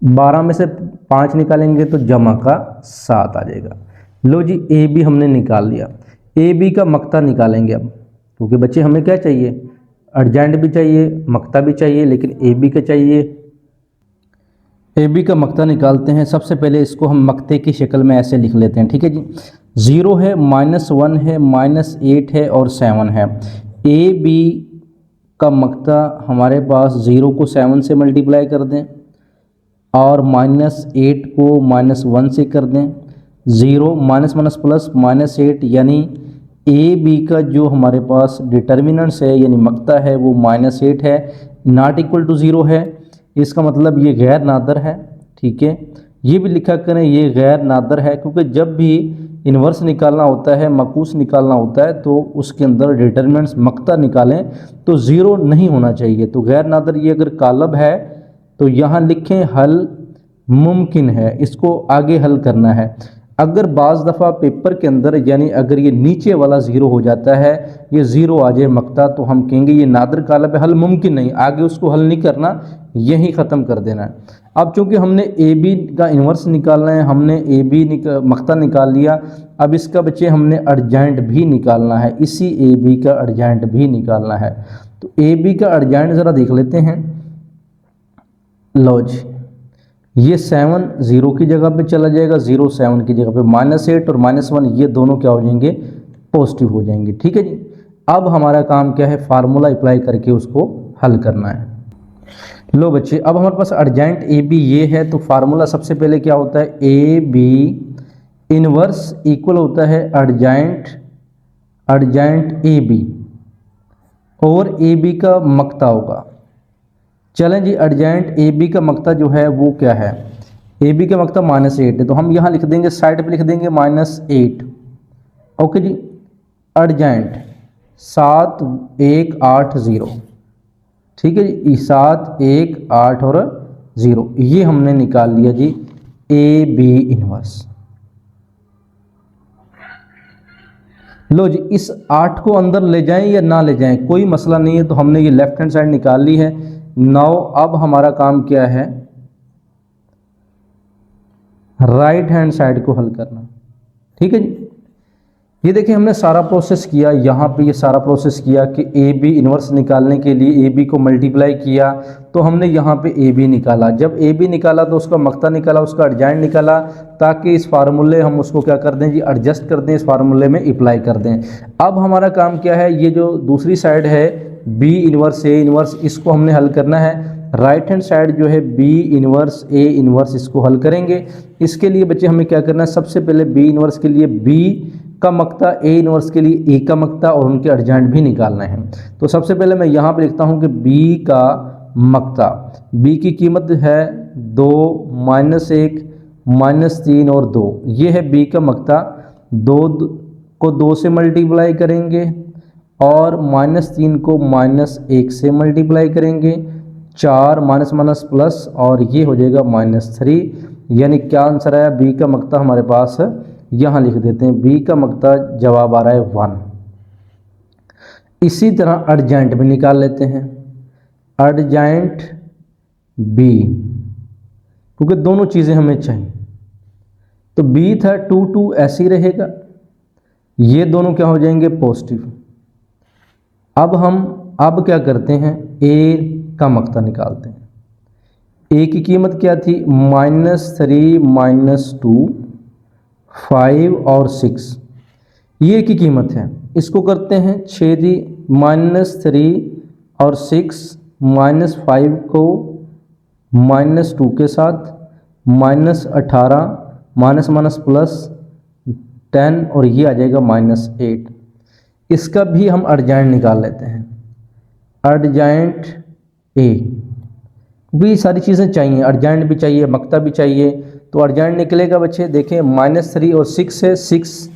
12 में से 5 निकालेंगे तो जमा का 7 आ जाएगा। लो जी ए बी हमने निकाल लिया। ए बी का मक्ता निकालेंगे अब, क्योंकि बच्चे हमें क्या चाहिए, एडजॉइंट भी चाहिए, मक्ता भी चाहिए, लेकिन ए बी का चाहिए। ए बी का मक्ता निकालते हैं। सबसे पहले इसको हम मक्ते की शक्ल में ऐसे लिख लेते हैं, ठीक है जी। 0 है, -1 है, -8 है और 7 है। ए बी का मक्ता हमारे पास 0 को 7 से मल्टीप्लाई कर दें, और -8 को -1 से कर दें, 0 माइनस माइनस प्लस -8, यानी ए बी का जो हमारे पास डिटर्मिनेंट्स है यानी मक्ता है वो -8 है, नॉट इक्वल टू 0 है। इसका मतलब ये गैर नादर है, ठीक है। ये भी लिखा करें ये गैर नादर है, क्योंकि जब भी इन्वर्स निकालना होता है, मकूस निकालना होता है, तो उसके अंदर डिटर्मिनेंट्स मक्ता निकालें तो 0 नहीं होना चाहिए। तो गैर नादर ये अगर कालब है तो यहाँ लिखें हल मुमकिन है, इसको आगे हल करना है। अगर बाज़ दफ़ा पेपर के अंदर यानी अगर ये नीचे वाला 0 हो जाता है, ये 0 आ जाए मक्ता, तो हम कहेंगे ये नादर कालब है, हल मुमकिन नहीं, आगे उसको हल नहीं करना, यही ख़त्म कर देना है। अब चूंकि हमने ए बी का इन्वर्स निकालना है, हमने ए बी मक्ता निकाल लिया, अब इसका बच्चे हमने अर्जेंट भी निकालना है, इसी ए बी का अर्जेंट भी निकालना है। तो ए बी का अर्जेंट ज़रा देख लेते हैं। लो जी, ये 7 0 की जगह पे चला जाएगा, 0 7 की जगह पे, -8 और -1 ये दोनों क्या हो जाएंगे, पॉजिटिव हो जाएंगे, ठीक है जी। अब हमारा काम क्या है, फार्मूला अप्लाई करके उसको हल करना है। लो बच्चे, अब हमारे पास अर्जेंट ए बी ये है, तो फार्मूला सबसे पहले क्या होता है, ए बी इनवर्स इक्वल होता है अर्जेंट ए बी, और ए बी का मक्ता होगा। चलें जी, अर्जेंट ए बी का मक्ता जो है वो क्या है, ए बी का मक्ता -8 है, तो हम यहाँ लिख देंगे, साइड पे लिख देंगे -8, ओके जी। अर्जेंट 7 1 8 0, ठीक है जी, 7 1 8 और 0, ये हमने निकाल लिया जी ए बी इनवर्स। लो जी, इस 8 को अंदर ले जाएं या ना ले जाएं कोई मसला नहीं है, तो हमने ये लेफ्ट हैंड साइड निकाल ली है। नाउ अब हमारा काम क्या है, राइट हैंड साइड को हल करना, ठीक है जी। ये देखिए हमने सारा प्रोसेस किया, यहाँ पे ये सारा प्रोसेस किया कि ए बी इन्वर्स निकालने के लिए ए बी को मल्टीप्लाई किया, तो हमने यहाँ पे ए बी निकाला। जब ए बी निकाला तो उसका मक्ता निकाला, उसका अर्जेंट निकाला, ताकि इस फार्मूले हम उसको क्या कर दें जी, एडजस्ट कर दें, इस फार्मूले में अप्लाई कर दें। अब हमारा काम क्या है, ये जो दूसरी साइड है बी इन्वर्स ए इन्वर्स, इसको हमने हल करना है। राइट हैंड साइड जो है बी इन्वर्स ए इन्वर्स, इसको हल करेंगे। इसके लिए बच्चे हमें क्या करना है, सबसे पहले बी इन्वर्स के लिए बी का मक्ता, ए इन्वर्स के लिए ए का मक्ता, और उनके अर्जेंट भी निकालना है। तो सबसे पहले मैं यहाँ पे लिखता हूँ कि बी का मक्ता, बी की कीमत है 2 -1 -3 और 2, ये है बी का मक्ता। 2 को 2 से मल्टीप्लाई करेंगे और -3 को -1 से मल्टीप्लाई करेंगे, 4 माइनस माइनस प्लस, और ये हो जाएगा -3, यानी क्या आंसर आया, बी का मक्ता हमारे पास यहाँ लिख देते हैं, बी का मक्ता जवाब आ रहा है 1। इसी तरह अर्जेंट भी निकाल लेते हैं, अर्जेंट बी, क्योंकि दोनों चीज़ें हमें चाहिए। तो बी था 2 2 ऐसे ही रहेगा, ये दोनों क्या हो जाएंगे, पॉजिटिव। अब क्या करते हैं, ए का मक्ता निकालते हैं। ए की कीमत क्या थी, -3 -2 5 और 6, ये की कीमत है। इसको करते हैं 6 दी, -3 और 6, -5 को -2 के साथ, -18 माइनस माइनस प्लस 10, और ये आ जाएगा -8। इसका भी हम अर्जेंट निकाल लेते हैं, अर्जेंट ए, भी सारी चीज़ें चाहिए, अर्जेंट भी चाहिए, मक्ता भी चाहिए। तो अर्जेंट निकलेगा बच्चे, देखें -3 और 6 है, 6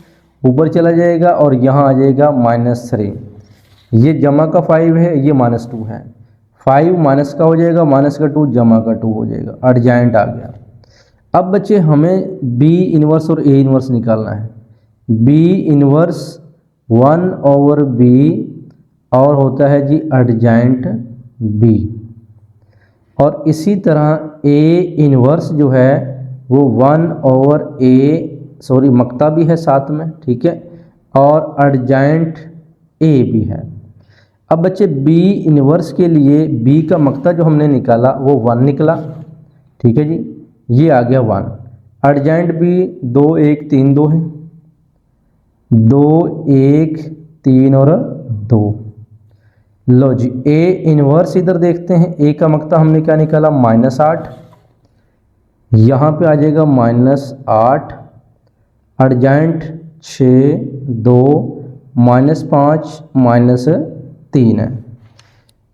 ऊपर चला जाएगा और यहाँ आ जाएगा -3, ये जमा का 5 है, ये -2 है, 5 माइनस का हो जाएगा, माइनस का 2 जमा का 2 हो जाएगा, अर्जेंट आ गया। अब बच्चे हमें बी इन्वर्स और ए इन्वर्स निकालना है। बी इन्वर्स 1/b और होता है जी अर्जेंट बी, और इसी तरह ए इन्वर्स जो है वो 1/a, सॉरी मक्ता भी है साथ में, ठीक है, और अर्जेंट ए भी है। अब बच्चे बी इन्वर्स के लिए बी का मक्ता जो हमने निकाला वो 1 निकला, ठीक है जी, ये आ गया 1। अर्जेंट बी 2 1 3 2 है, 2 1 3 और 2। लो जी, ए इन्वर्स इधर देखते हैं, ए का मक्ता हमने क्या निकाला, -8, यहाँ पे आ जाएगा -8, अर्जेंट 6 2 -5 -3 है।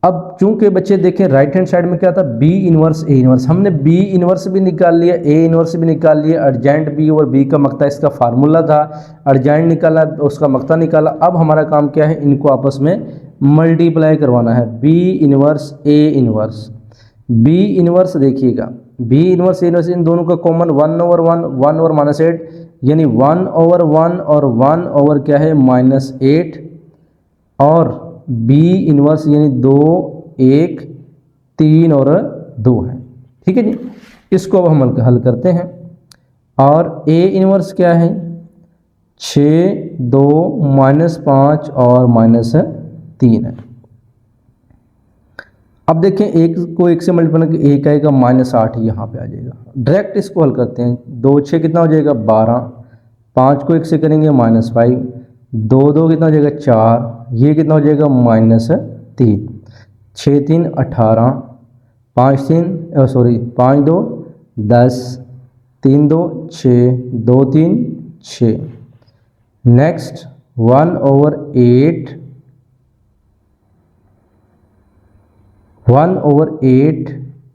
अब चूंकि बच्चे देखें राइट हैंड साइड में क्या था, बी इनवर्स ए इनवर्स, हमने बी इनवर्स भी निकाल लिया, ए इनवर्स भी निकाल लिया, अर्जेंट बी और बी का मक्ता इसका फार्मूला था, अर्जेंट निकाला उसका मक्ता निकाला। अब हमारा काम क्या है, इनको आपस में मल्टीप्लाई करवाना है, B inverse A inverse. B inverse देखिएगा, बी इनवर्स ए इनवर्स इन दोनों का कॉमन 1/1 1 ओवर -8 यानी 1/1 और 1 ओवर क्या है -8 और बी इनवर्स यानी 2 1 3 और 2 है। ठीक है जी, इसको अब हम हल करते हैं। और ए इनवर्स क्या है 6 2 -5 और -3 है। अब देखें एक को एक से मल्टीप्लाई करके एक आएगा -8 यहाँ पे आ जाएगा। डायरेक्ट इसको हल करते हैं, 2 6 कितना हो जाएगा 12, 5 को एक से करेंगे -5, 2 2 कितना हो जाएगा 4, ये कितना हो जाएगा -3, 6 3 18, 5 2 10, 3 2 6, 2 3 6। नेक्स्ट 1/8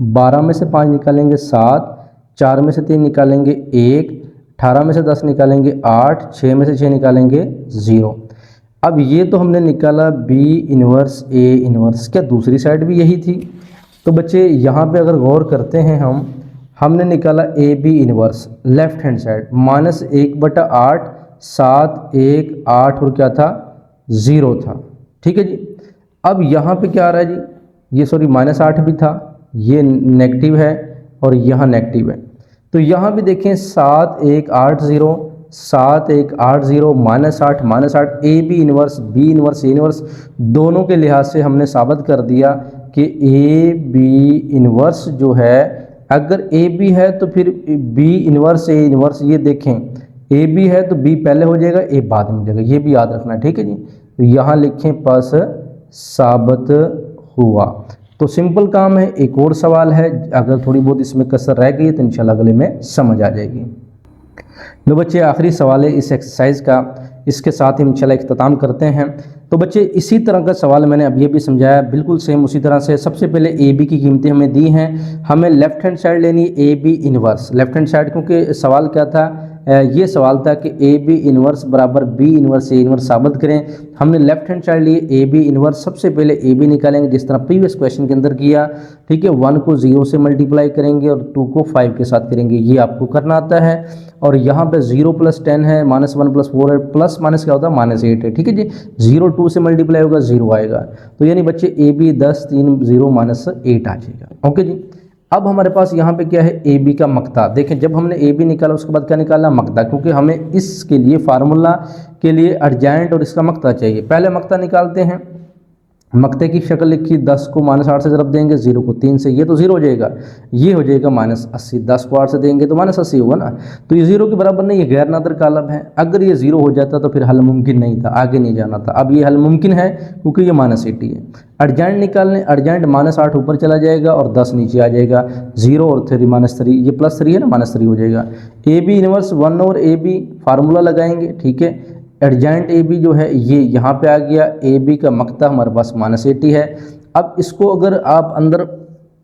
12 में से 5 निकालेंगे 7, 4 में से 3 निकालेंगे 1, 18 में से 10 निकालेंगे 8, 6 में से 6 निकालेंगे 0। अब ये तो हमने निकाला बी इनवर्स ए इनवर्स, क्या दूसरी साइड भी यही थी? तो बच्चे यहाँ पे अगर गौर करते हैं हमने निकाला A B inverse left hand side -1/8 7 1 8 और क्या था 0 था। ठीक है जी, अब यहाँ पे क्या आ रहा है जी, ये -8 भी था, ये नेगेटिव है और यहाँ नेगेटिव है। तो यहाँ भी देखें 7 1 8 0 7 1 8 0 -8 A B inverse B inverse A inverse दोनों के लिहाज से हमने साबित कर दिया कि ए बी इनवर्स जो है, अगर ए बी है तो फिर बी इनवर्स ए इनवर्स, ये देखें ए बी है तो बी पहले हो जाएगा ए बाद में हो जाएगा, ये भी याद रखना है। ठीक है जी, तो यहाँ लिखें बस साबित हुआ। तो सिंपल काम है। एक और सवाल है, अगर थोड़ी बहुत इसमें कसर रह गई तो इंशाल्लाह अगले में समझ आ जाएगी। तो बच्चे आखिरी सवाल है इस एक्सरसाइज का, इसके साथ ही इंशाल्लाह इख्तिताम करते हैं। तो बच्चे इसी तरह का सवाल मैंने अब ये भी समझाया, बिल्कुल सेम उसी तरह से। सबसे पहले ए बी की कीमतें हमें दी हैं, हमें लेफ्ट हैंड साइड लेनी A B inverse left hand side, क्योंकि सवाल क्या था, ये सवाल था कि ए बी इनवर्स बराबर बी इनवर्स ए इनवर्स साबित करें। हमने लेफ्ट हैंड साइड लिए ए बी इनवर्स, सबसे पहले ए बी निकालेंगे जिस तरह प्रीवियस क्वेश्चन के अंदर किया। ठीक है, 1 को 0 से मल्टीप्लाई करेंगे और 2 को 5 के साथ करेंगे, ये आपको करना आता है। और यहाँ पे 0 + 10 है, -1 + 4 है, प्लस माइनस क्या होता है -8 है। ठीक है जी, 0 2 से मल्टीप्लाई होगा 0 आएगा, तो यानी बच्चे ए बी 10 3 0 -8 आ जाएगा। ओके जी, अब हमारे पास यहाँ पे क्या है ए बी का मक्ता। देखें जब हमने ए बी निकाला उसके बाद क्या निकाला मक्ता, क्योंकि हमें इसके लिए फार्मूला के लिए अर्जेंट और इसका मक्ता चाहिए। पहले मक्ता निकालते हैं, मक्ते की शक्ल लिखी, 10 को -8 से ज़रब देंगे, 0 को 3 से, ये तो 0 हो जाएगा, ये हो जाएगा -80, 10 को 8 से देंगे तो -80 होगा ना, तो ये 0 के बराबर नहीं, ये गैर नादिर कालब है। अगर ये 0 हो जाता तो फिर हल मुमकिन नहीं था, आगे नहीं जाना था। अब ये हल मुमकिन है क्योंकि ये -80 है। अर्जेंट निकालने, अर्जेंट -8 ऊपर चला जाएगा और 10 नीचे आ जाएगा, 0 और 3 -3, ये +3 है ना, -3 हो जाएगा। ए बी इनवर्स 1 और ए बी फार्मूला लगाएंगे। ठीक है, एडजेंट ए बी जो है ये यहाँ पे आ गया, ए बी का मक्ता हमारे पास -80 है। अब इसको अगर आप अंदर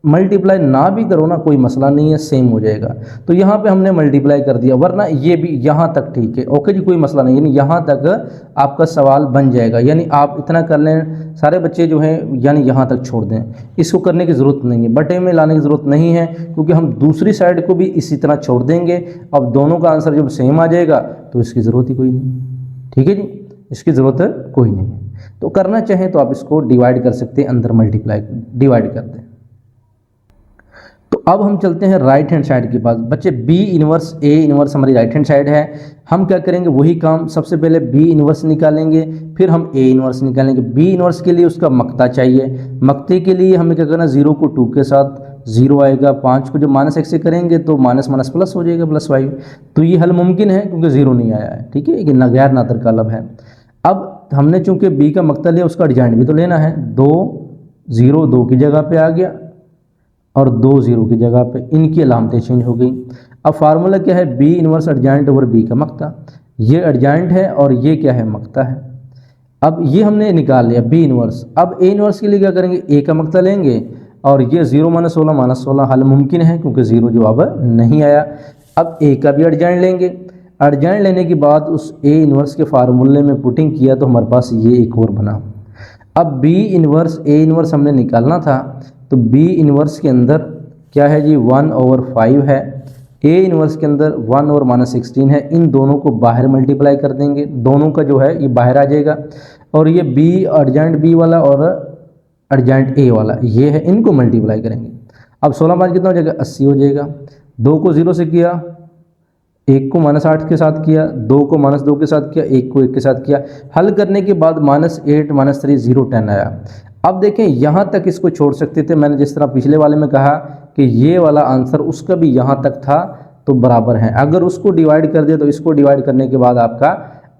मल्टीप्लाई ना भी करो ना, कोई मसला नहीं है, सेम हो जाएगा। तो यहाँ पे हमने मल्टीप्लाई कर दिया, वरना ये भी यहाँ तक ठीक है। ओके जी, कोई मसला नहीं, यानी यहाँ तक आपका सवाल बन जाएगा। यानी आप इतना कर लें, सारे बच्चे जो हैं यानी यहाँ तक छोड़ दें, इसको करने की ज़रूरत नहीं है, बटे में लाने की ज़रूरत नहीं है, क्योंकि हम दूसरी साइड को भी इसी तरह छोड़ देंगे। अब दोनों का आंसर जब सेम आ जाएगा तो इसकी ज़रूरत ही कोई नहीं। ठीक है जी, इसकी ज़रूरत कोई नहीं है। तो करना चाहें तो आप इसको डिवाइड कर सकते हैं, अंदर मल्टीप्लाई डिवाइड कर दें। तो अब हम चलते हैं राइट हैंड साइड के पास। बच्चे बी इनवर्स ए इनवर्स हमारी राइट हैंड साइड है। हम क्या करेंगे, वही काम, सबसे पहले बी इनवर्स निकालेंगे, फिर हम ए इनवर्स निकालेंगे। बी इनवर्स के लिए उसका मक्ता चाहिए, मक्ते के लिए हमें क्या करना, 0 को 2 के साथ 0 आएगा, 5 को जब -1 से करेंगे तो माइनस प्लस हो जाएगा, +5। तो ये हल मुमकिन है क्योंकि 0 नहीं आया है। ठीक है, ये गैर नादिर कालब है। अब हमने चूंकि बी का मक्ता लिया, उसका अर्जेंट भी तो लेना है। 2 0 2 की जगह पे आ गया और 2 0 की जगह पे, इनकी अलामतें चेंज हो गई। अब फार्मूला क्या है, B inverse adjoint over B का मक्ता, ये एडजॉइंट है और ये क्या है, मक्ता है। अब ये हमने निकाल लिया बी इनवर्स। अब ए इनवर्स के लिए क्या करेंगे, ए का मक्ता लेंगे और ये 0 - 16 -16 हल मुमकिन है क्योंकि 0 जवाब नहीं आया। अब ए का भी एडजॉइंट लेंगे, एडजॉइंट लेने के बाद उस ए इनवर्स के फार्मूले में पुटिंग किया तो हमारे पास ये एक और बना। अब बी इनवर्स ए इनवर्स हमने निकालना था, तो बी इनवर्स के अंदर क्या है जी, 1/5 है, ए इनवर्स के अंदर 1/-16 है। इन दोनों को बाहर मल्टीप्लाई कर देंगे, दोनों का जो है ये बाहर आ जाएगा। और ये बी एडजॉइंट बी वाला और एडजॉइंट ए वाला ये है, इनको मल्टीप्लाई करेंगे। अब 16 5 कितना हो जाएगा, 80 हो जाएगा। 2 को 0 से किया, 1 को -8 के साथ किया, 2 को -2 के साथ किया, 1 को 1 के साथ किया। हल करने के बाद -8 -3 0 10 आया। अब देखें यहाँ तक इसको छोड़ सकते थे, मैंने जिस तरह पिछले वाले में कहा कि ये वाला आंसर उसका भी यहाँ तक था तो बराबर है। अगर उसको डिवाइड कर दिया तो इसको डिवाइड करने के बाद आपका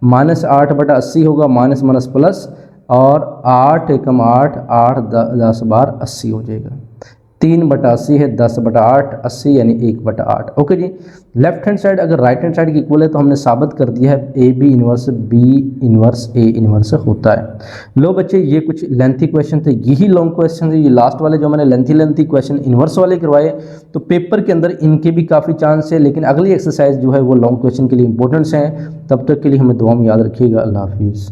-8/80 होगा, माइनस माइनस प्लस, और 8 एकम 8 8 10 बार 80 हो जाएगा। 3/80 है, 10/8 80 यानी 1/8। ओके जी। लेफ्ट हैंड साइड अगर राइट हैंड साइड की इक्वल है तो हमने साबित कर दिया है A B inverse B inverse A inverse होता है। लो बच्चे, ये कुछ लेंथी क्वेश्चन थे, यही लॉन्ग क्वेश्चन थे। ये लास्ट वाले जो मैंने लेंथी क्वेश्चन इनवर्स वाले करवाए, तो पेपर के अंदर इनके भी काफ़ी चांस है, लेकिन अगली एक्सरसाइज जो है वो लॉन्ग क्वेश्चन के लिए इंपॉर्टेंट्स हैं। तब तक के लिए हमें दुआ में याद रखिएगा। अल्लाह हाफिज़।